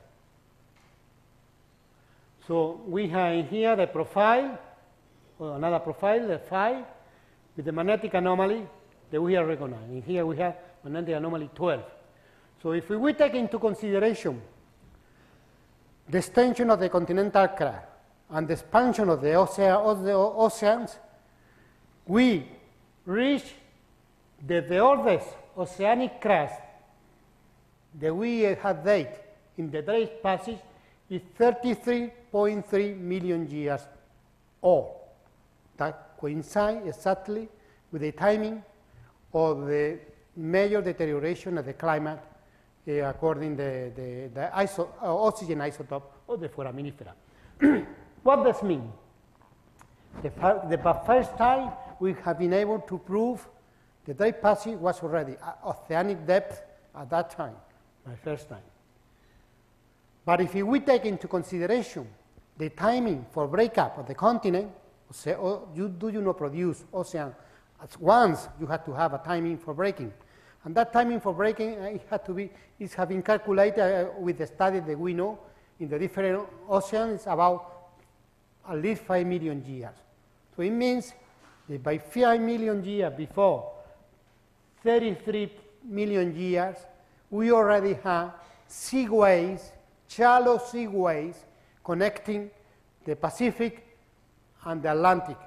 A: So we have here the profile, or another profile, the 5, with the magnetic anomaly that we have recognized. And here we have magnetic anomaly 12. So if we take into consideration the extension of the continental crust and the expansion of the oceans, we reach the oldest oceanic crust that we have dated in the Drake Passage is 33.3 million years old. That coincides exactly with the timing of the major deterioration of the climate according to the oxygen isotope of the foraminifera. What does this mean? The first time we have been able to prove the Drake Passage was already oceanic depth at that time, my first time. But if we take into consideration the timing for breakup of the continent, do you not produce ocean at once? You have to have a timing for breaking. And that timing for breaking it has been calculated with the studies that we know in the different oceans about at least 5 million years. So it means that by 5 million years before 33 million years, we already have seaways, shallow seaways, connecting the Pacific and the Atlantic.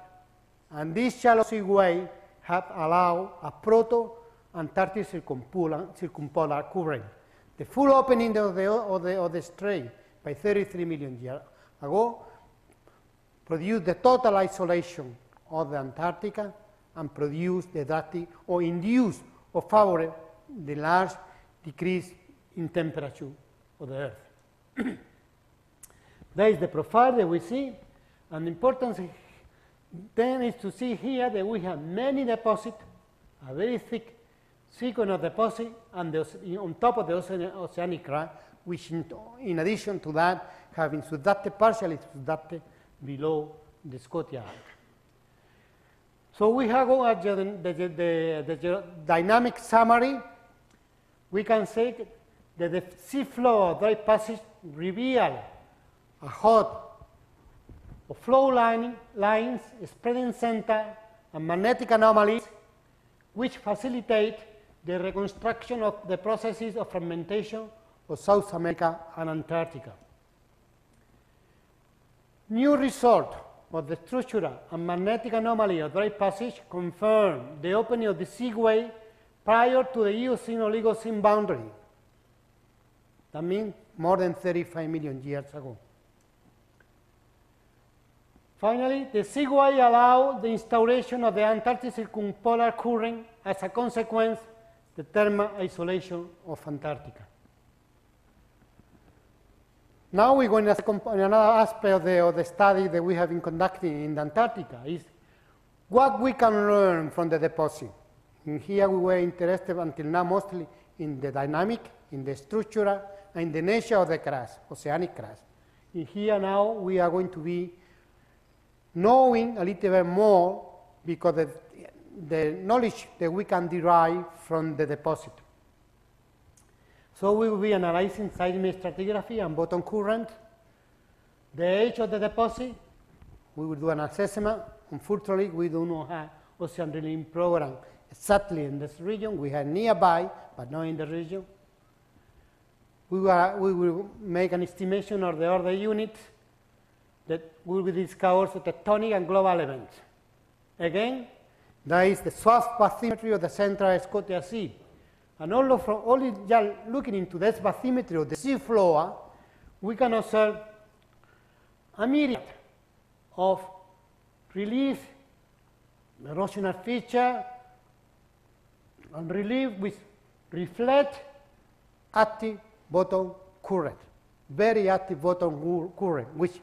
A: And these shallow seaways have allowed a proto-Antarctic circumpolar current. The full opening of the strait by 33 million years ago produced the total isolation of the Antarctica and produced the drastic or induced or favored the large decrease in temperature of the Earth. That is the profile that we see, and the importance then is to see here that we have many deposits, a very thick sequence of deposits, and on top of the oceanic crust, which in addition to that have been subducted, partially subducted below the Scotia arc. So we have the dynamic summary. We can say that the sea floor dry passage reveal a hot or flow lines, spreading center, and magnetic anomalies which facilitate the reconstruction of the processes of fragmentation of South America and Antarctica. New result of the structural and magnetic anomaly of dry passage confirm the opening of the seaway prior to the Eocene Oligocene boundary. That means more than 35 million years ago. Finally, the seaway allowed the instauration of the Antarctic circumpolar current as a consequence the thermal isolation of Antarctica. Now we're going to another aspect of the study that we have been conducting in Antarctica is what we can learn from the deposit. And here we were interested until now mostly in the dynamic, in the structural, and in the nature of the crust, oceanic crust. And here now we are going to be knowing a little bit more because of the knowledge that we can derive from the deposit. So we will be analyzing seismic stratigraphy and bottom current, the age of the deposit. We will do an assessment. Unfortunately, we do not have ocean drilling program exactly in this region. We have nearby, but not in the region. We will make an estimation of the order unit that will discover the tectonic and global events. Again, that is the soft bathymetry of the Central Scotia Sea. And only just looking into this bathymetry of the sea floor, we can observe a myriad of relief, erosional feature, and relief which reflect active bottom current, very active bottom current, which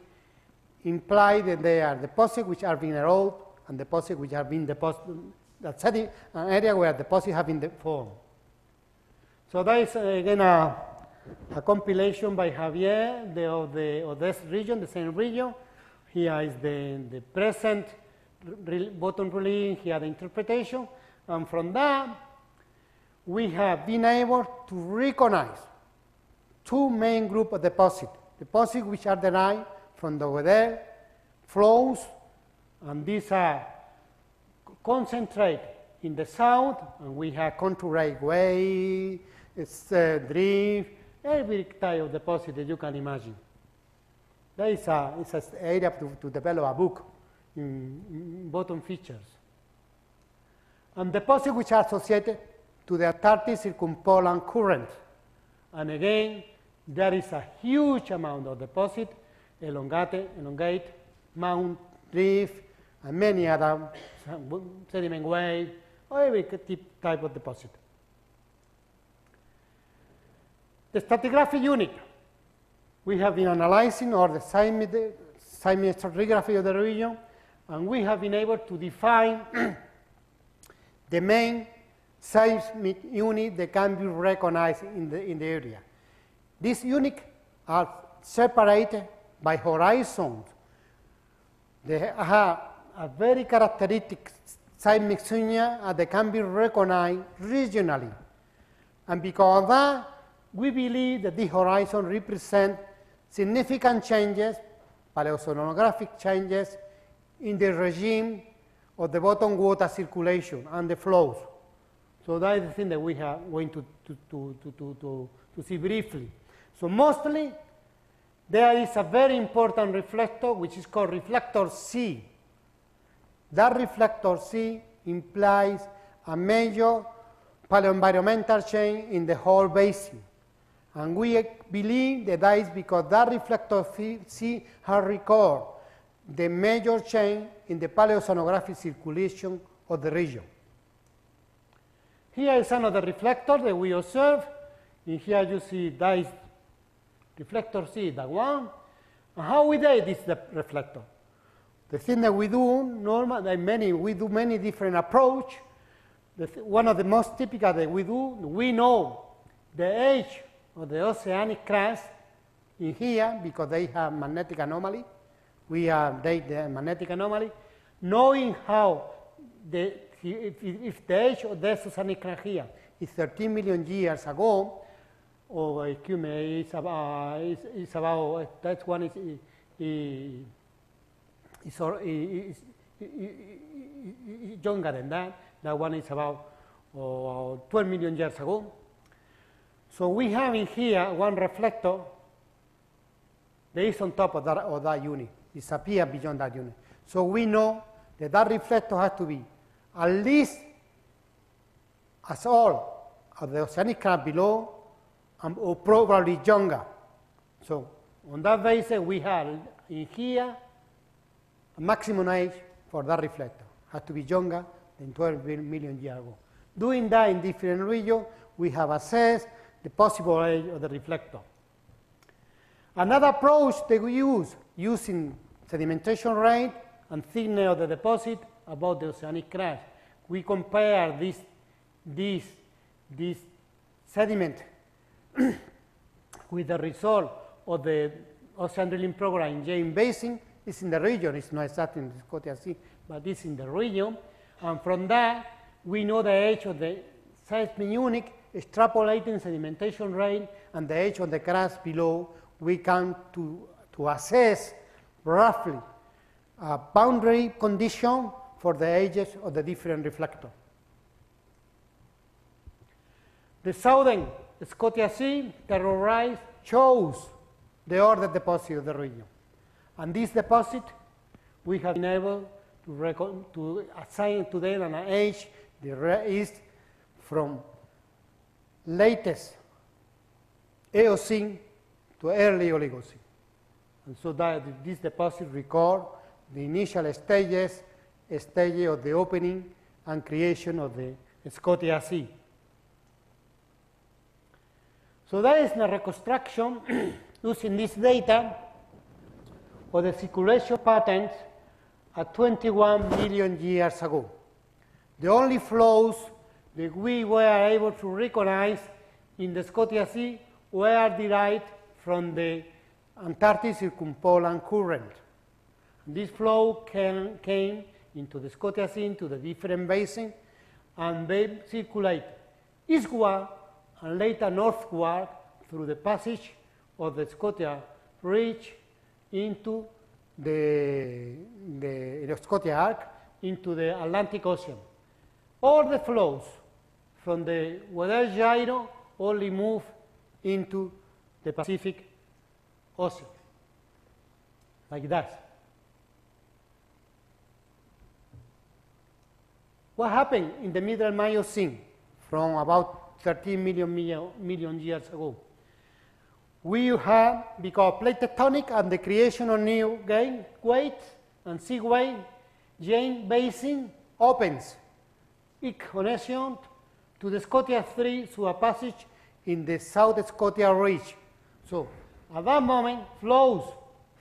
A: imply that they are deposits which are being eroded and deposits which are being deposited, that's an area where deposits have been formed. So that is again a compilation by Javier of this region, the same region. Here is the present bottom relief, here the interpretation, and from that we have been able to recognize two main groups of deposits which are derived from the weather flows, and these are concentrated in the south, and we have contour wave, drift, every type of deposit that you can imagine. That is an area to develop a book in bottom features. And deposits which are associated to the Antarctic circumpolar current. And again, there is a huge amount of deposit, elongate, mount, drift, and many other sediment wave, or every type of deposit. The stratigraphic unit, we have been analyzing all the seismic stratigraphy of the region, and we have been able to define the main seismic unit that can be recognized in the area. These units are separated by horizons. They have a very characteristic seismic signature that can be recognized regionally. And because of that, we believe that the horizon represents significant changes, paleoceanographic changes, in the regime of the bottom water circulation and the flows. So that is the thing that we are going to see briefly. So mostly, there is a very important reflector, which is called reflector C. That reflector C implies a major paleoenvironmental change in the whole basin. And we believe that is because that reflector C has recorded the major change in the paleoceanographic circulation of the region. Here is another reflector that we observe. And here you see that is reflector C, that one. And how we date this reflector? The thing that we do normally, we do many different approaches. One of the most typical that we do, we know the age of the oceanic crust in here because they have magnetic anomaly. We date the magnetic anomaly, knowing how if the age of the oceanic crust here is 13 million years ago, or Eocene is about that one is younger than that. That one is about 12 million years ago. So we have in here one reflector that is on top of that unit. It's appear beyond that unit. So we know that that reflector has to be at least as old as the oceanic crust below, or probably younger. So on that basis, we have in here a maximum age for that reflector. Has to be younger than 12 million years ago. Doing that in different regions, we have assessed the possible age of the reflector. Another approach that we use, using sedimentation rate and thickness of the deposit about the oceanic crust. We compare this sediment with the result of the ocean drilling program in James Basin. It's in the region, it's not exactly in the Scotia Sea, but it's in the region. And from that, we know the age of the seismic unit, extrapolating sedimentation rate and the age of the crust below. We come to assess roughly a boundary condition for the ages of the different reflectors. The southern Scotia Sea terrorized shows the ordered deposit of the region. And this deposit, we have been able to assign to them an age that is from latest Eocene to early Oligocene. And so that this deposit record the initial stages of the opening and creation of the Scotia Sea. So that is the reconstruction using this data of the circulation patterns at 21 million years ago. The only flows that we were able to recognize in the Scotia Sea were derived from the Antarctic circumpolar current. This flow came into the Scotia Sea, into the different basins, and they circulate eastward and later northward through the passage of the Scotia Ridge into the Scotia Arc into the Atlantic Ocean. All the flows from the weather gyro only move into the Pacific Ocean, like that. What happened in the middle Miocene from about 13 million years ago? We have, because of plate tectonic and the creation of new weights and seaway, James Basin opens its connection to the Scotia 3 through a passage in the South Scotia Ridge. So, at that moment, flows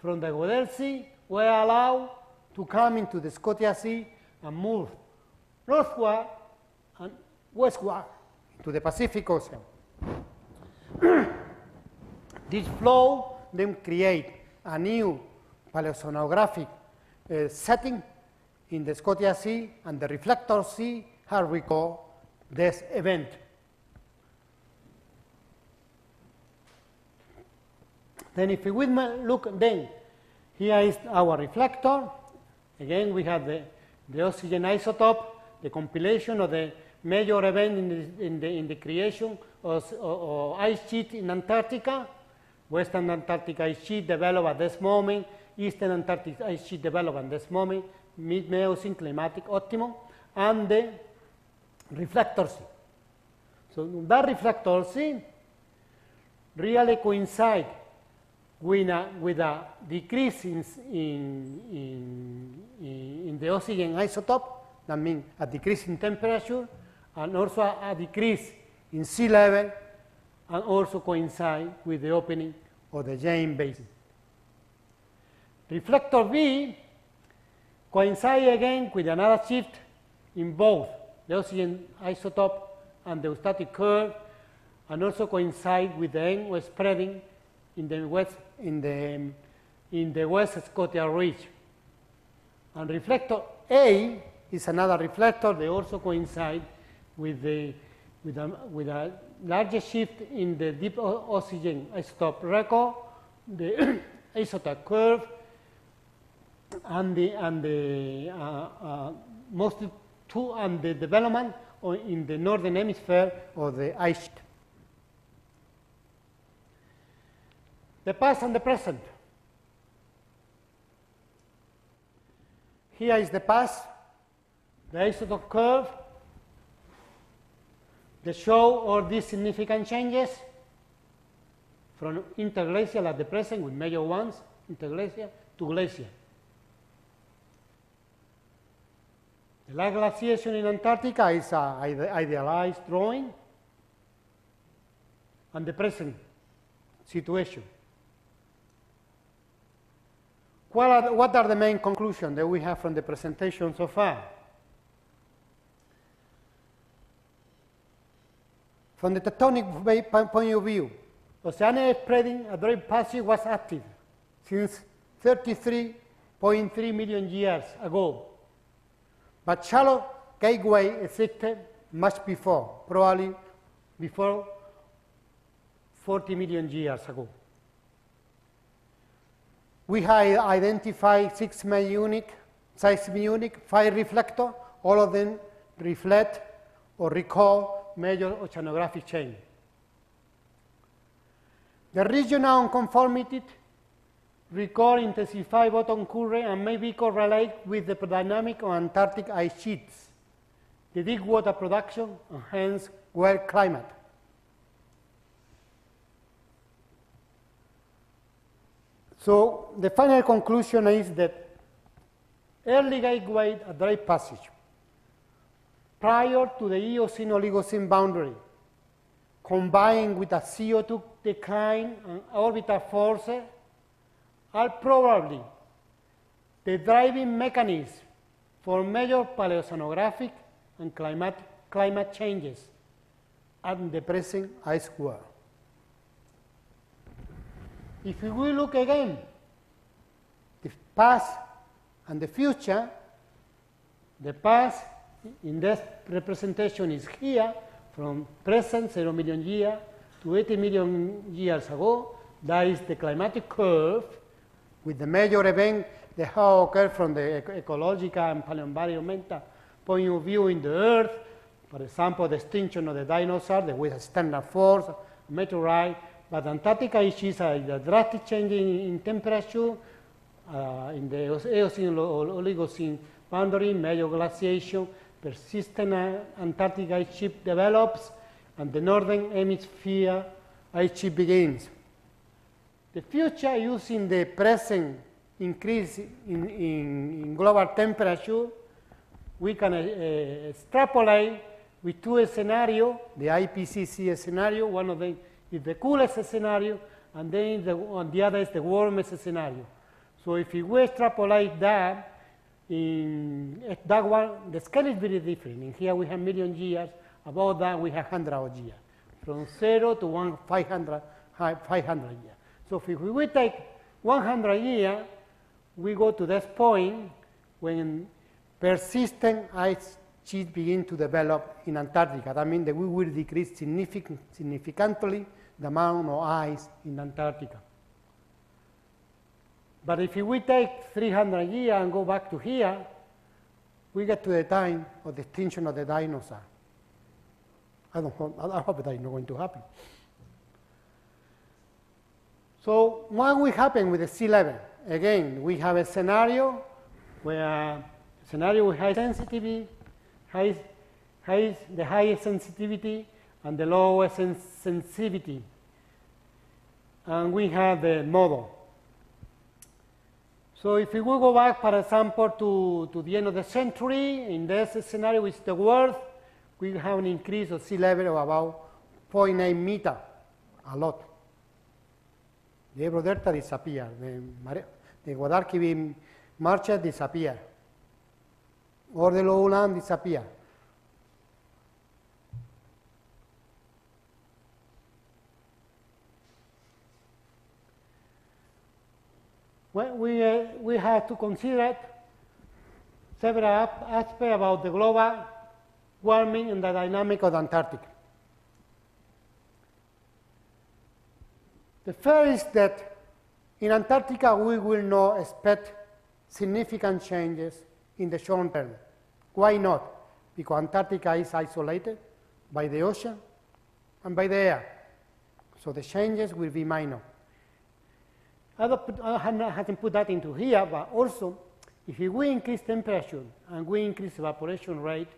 A: from the Weddell Sea were allowed to come into the Scotia Sea and move northward and westward to the Pacific Ocean. This flow then create a new paleoceanographic setting in the Scotia Sea, and the reflector sea has recorded this event. Then if we look, then here is our reflector. Again, we have the oxygen isotope, the compilation of the major event in the creation of ice sheet in Antarctica. Western Antarctic ice sheet developed at this moment, Eastern Antarctic ice sheet developed at this moment, mid-Miocene climatic optimum, and the reflector sea. So that reflector sea really coincides with a decrease in the oxygen isotope, that means a decrease in temperature, and also a decrease in sea level, and also coincide with the opening of the James Basin. Reflector B coincides again with another shift in both the oxygen isotope and the eustatic curve, and also coincide with the end spreading in the West Scotia Ridge. And reflector A is another reflector that also coincides with a largest shift in the deep oxygen isotope record, the isotope curve, and the development in the northern hemisphere of the ice sheet. The past and the present. Here is the past, the isotope curve. They show all these significant changes from interglacial at the present with major ones, interglacial to glacial. The last glaciation in Antarctica is an idealized drawing, and the present situation. What are the main conclusions that we have from the presentation so far? From the tectonic point of view, oceanic spreading at very passive was active since 33.3 million years ago. But shallow gateway existed much before, probably before 40 million years ago. We have identified 6 main units, seismic units, 5 reflectors, all of them reflect or record major oceanographic change. The regional unconformity record intensified bottom current and may be correlated with the dynamic of Antarctic ice sheets, the deep water production, and hence wet climate. So the final conclusion is that early gateway at Drake Passage, prior to the Eocene Oligocene boundary, combined with a CO2 decline and orbital forces, are probably the driving mechanism for major paleoceanographic and climate changes at the present ice world. If we look again, the past and the future, the past in this representation is here, from present 0 million years to 80 million years ago. That is the climatic curve with the major event that have occurred from the ecological and paleoenvironmental point of view in the Earth. For example, the extinction of the dinosaurs, with a standard force, meteorite. But Antarctica is a drastic change in temperature in the Eocene Oligocene boundary, major glaciation, persistent Antarctic ice sheet develops, and the northern hemisphere ice sheet begins. The future, using the present increase in global temperature, we can extrapolate with 2 scenarios, the IPCC scenario. One of them is the coolest scenario, and then the other is the warmest scenario. So if we extrapolate that, in that one, the scale is very different. In here we have million years, above that we have hundreds of years, from 0 to 500 years. So if we take 100 years, we go to this point when persistent ice sheets begin to develop in Antarctica. That means that we will decrease significantly the amount of ice in Antarctica. But if we take 300 years and go back to here, we get to the time of the extinction of the dinosaurs. I hope that is not going to happen. So what will happen with the sea level? Again, we have a scenario where with high sensitivity, the highest sensitivity and the lowest sensitivity. And we have the model. So if we will go back, for example, to the end of the century, in this scenario with the world, we have an increase of sea level of about 0.8 meters, a lot. The Ebro Delta disappeared, the Guadalquivir marshes disappeared, or the lowland disappeared. Well, we have to consider several aspects about the global warming and the dynamic of the Antarctic. The first is that in Antarctica we will not expect significant changes in the short term. Why not? Because Antarctica is isolated by the ocean and by the air. So the changes will be minor. I haven't put that into here, but also if we increase temperature and we increase evaporation rate,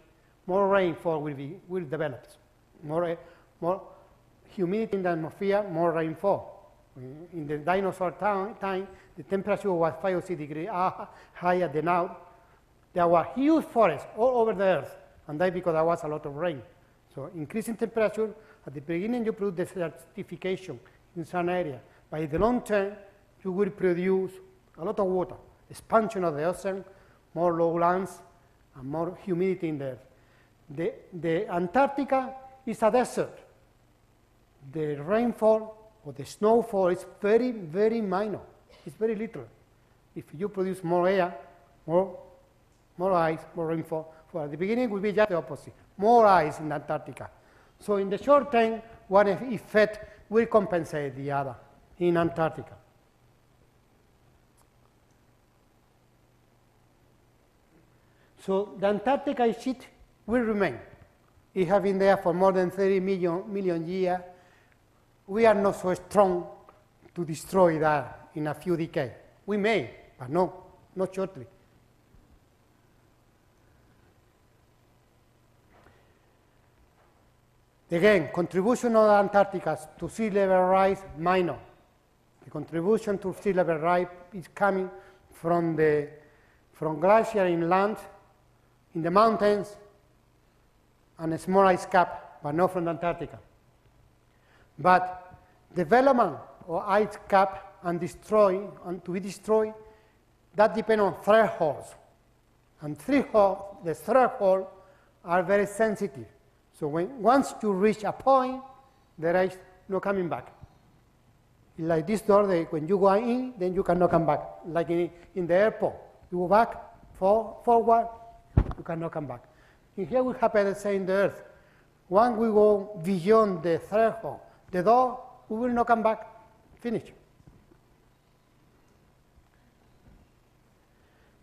A: more rainfall will develop. More humidity in the atmosphere, more rainfall. In the dinosaur time, the temperature was 5 or 6 degrees higher than now. There were huge forests all over the earth, and that's because there was a lot of rain. So increasing temperature, at the beginning you produce desertification in some area. By the long term, you will produce a lot of water, expansion of the ocean, more lowlands, and more humidity in the earth. The Antarctica is a desert. The rainfall or the snowfall is very, very minor. It's very little. If you produce more air, more ice, more rainfall, for at the beginning it will be just the opposite. More ice in Antarctica. So in the short term, one effect will compensate the other in Antarctica. So the Antarctica sheet will remain. It has been there for more than 30 million years. We are not so strong to destroy that in a few decades. We may, but no, not shortly. Again, contribution of Antarctica to sea level rise, minor. The contribution to sea level rise is coming from glacier inland, in the mountains, and a small ice cap, but not from Antarctica. But development of ice cap and to be destroyed, that depends on thresholds. And the thresholds are very sensitive. So once you reach a point, there is no coming back. Like this door, when you go in, then you cannot come back. Like in the airport, you go back, forward, you cannot come back. And here we happen the same in the Earth. Once we go beyond the threshold, the door, we will not come back. Finish.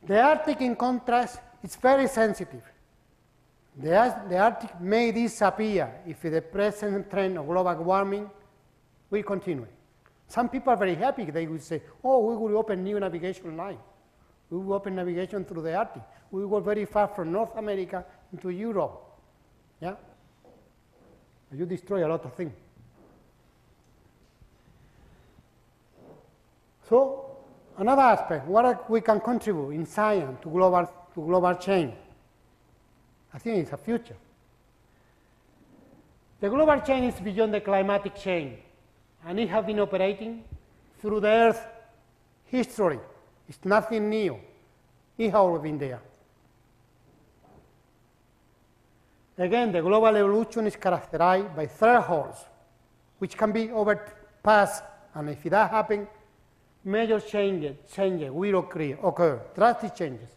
A: The Arctic, in contrast, is very sensitive. The Arctic may disappear if the present trend of global warming will continue. Some people are very happy. They will say, oh, we will open new navigation line. We will open navigation through the Arctic. We will go very far from North America into Europe. Yeah? You destroy a lot of things. So, another aspect, what we can contribute in science to global change. I think it's a future. The global change is beyond the climatic change, and it has been operating through the Earth's history. It's nothing new. It has always been there. Again, the global evolution is characterized by thresholds, which can be overpassed, and if that happens, major changes will occur, drastic changes.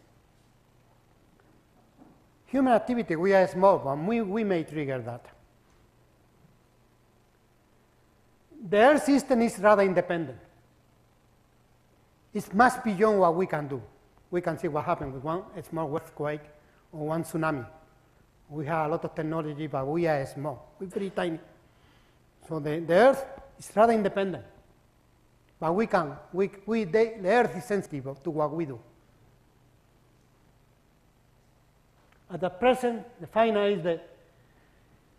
A: Human activity, we are small, but we may trigger that. The Earth system is rather independent. It's much beyond what we can do. We can see what happens with one small earthquake or one tsunami. We have a lot of technology, but we are small. We're very tiny. So the Earth is rather independent. But the Earth is sensitive to what we do. At the present, the final is that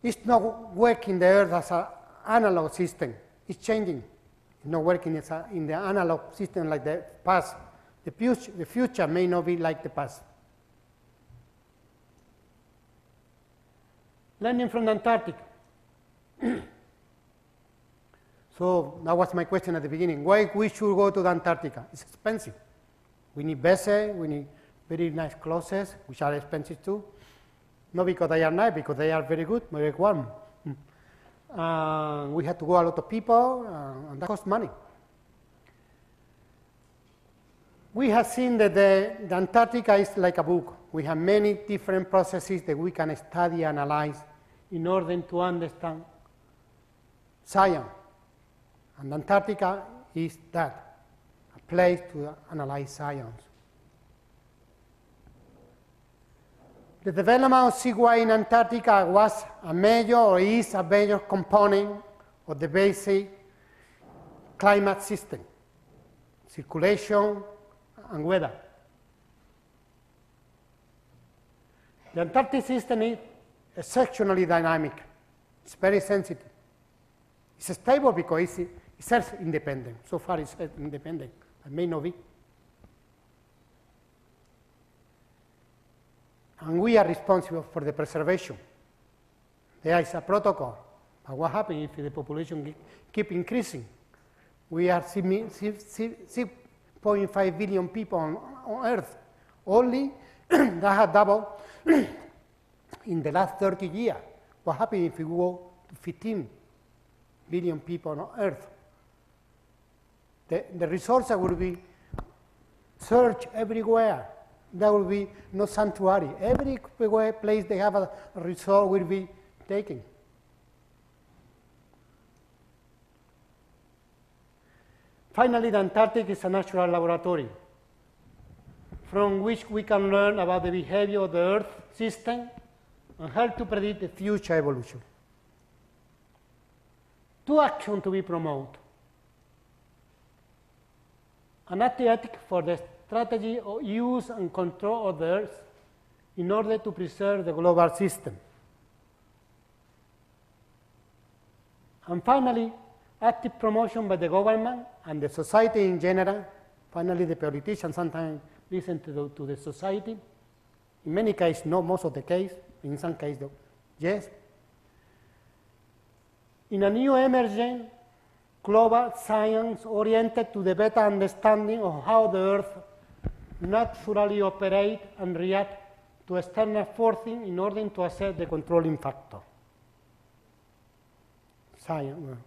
A: it's not working the Earth as an analog system. It's changing. It's not working in the analog system like the past. The future may not be like the past. Learning from the Antarctic. So that was my question at the beginning. Why we should go to the Antarctica? It's expensive. We need vessels, we need very nice clothes, which are expensive too. Not because they are nice, because they are very good, very warm. We have to go a lot of people, and that costs money. We have seen that the Antarctica is like a book. We have many different processes that we can study and analyze in order to understand science And Antarctica is that, a place to analyze science. The development of seaways in Antarctica was a major, or is a major component of the basic climate system, circulation and weather. The Antarctic system is exceptionally dynamic. It's very sensitive. It's stable because it's self-independent. So far it's self-independent, but may not be. And we are responsible for the preservation. There is a protocol. But what happens if the population keep increasing? We are 6.5 billion people on Earth. Only that has doubled in the last 30 years. What happens if we go to 15 billion people on Earth? The resources will be searched everywhere. There will be no sanctuary. Every place they have a resource will be taken. Finally, the Antarctic is a natural laboratory from which we can learn about the behavior of the Earth system and help to predict the future evolution. Two actions to be promoted. An ethic for the strategy of use and control of the Earth in order to preserve the global system. And finally, active promotion by the government and the society in general. Finally, the politicians sometimes listen to the society. In many cases, not most of the case. In some cases, though, yes. In a new emerging global science oriented to the better understanding of how the Earth naturally operates and reacts to external forcing in order to assess the controlling factor. Science,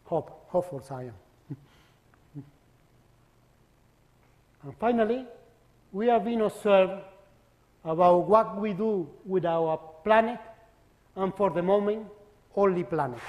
A: hope for science. And finally, we are being observed about what we do with our planet, and for the moment, only planet.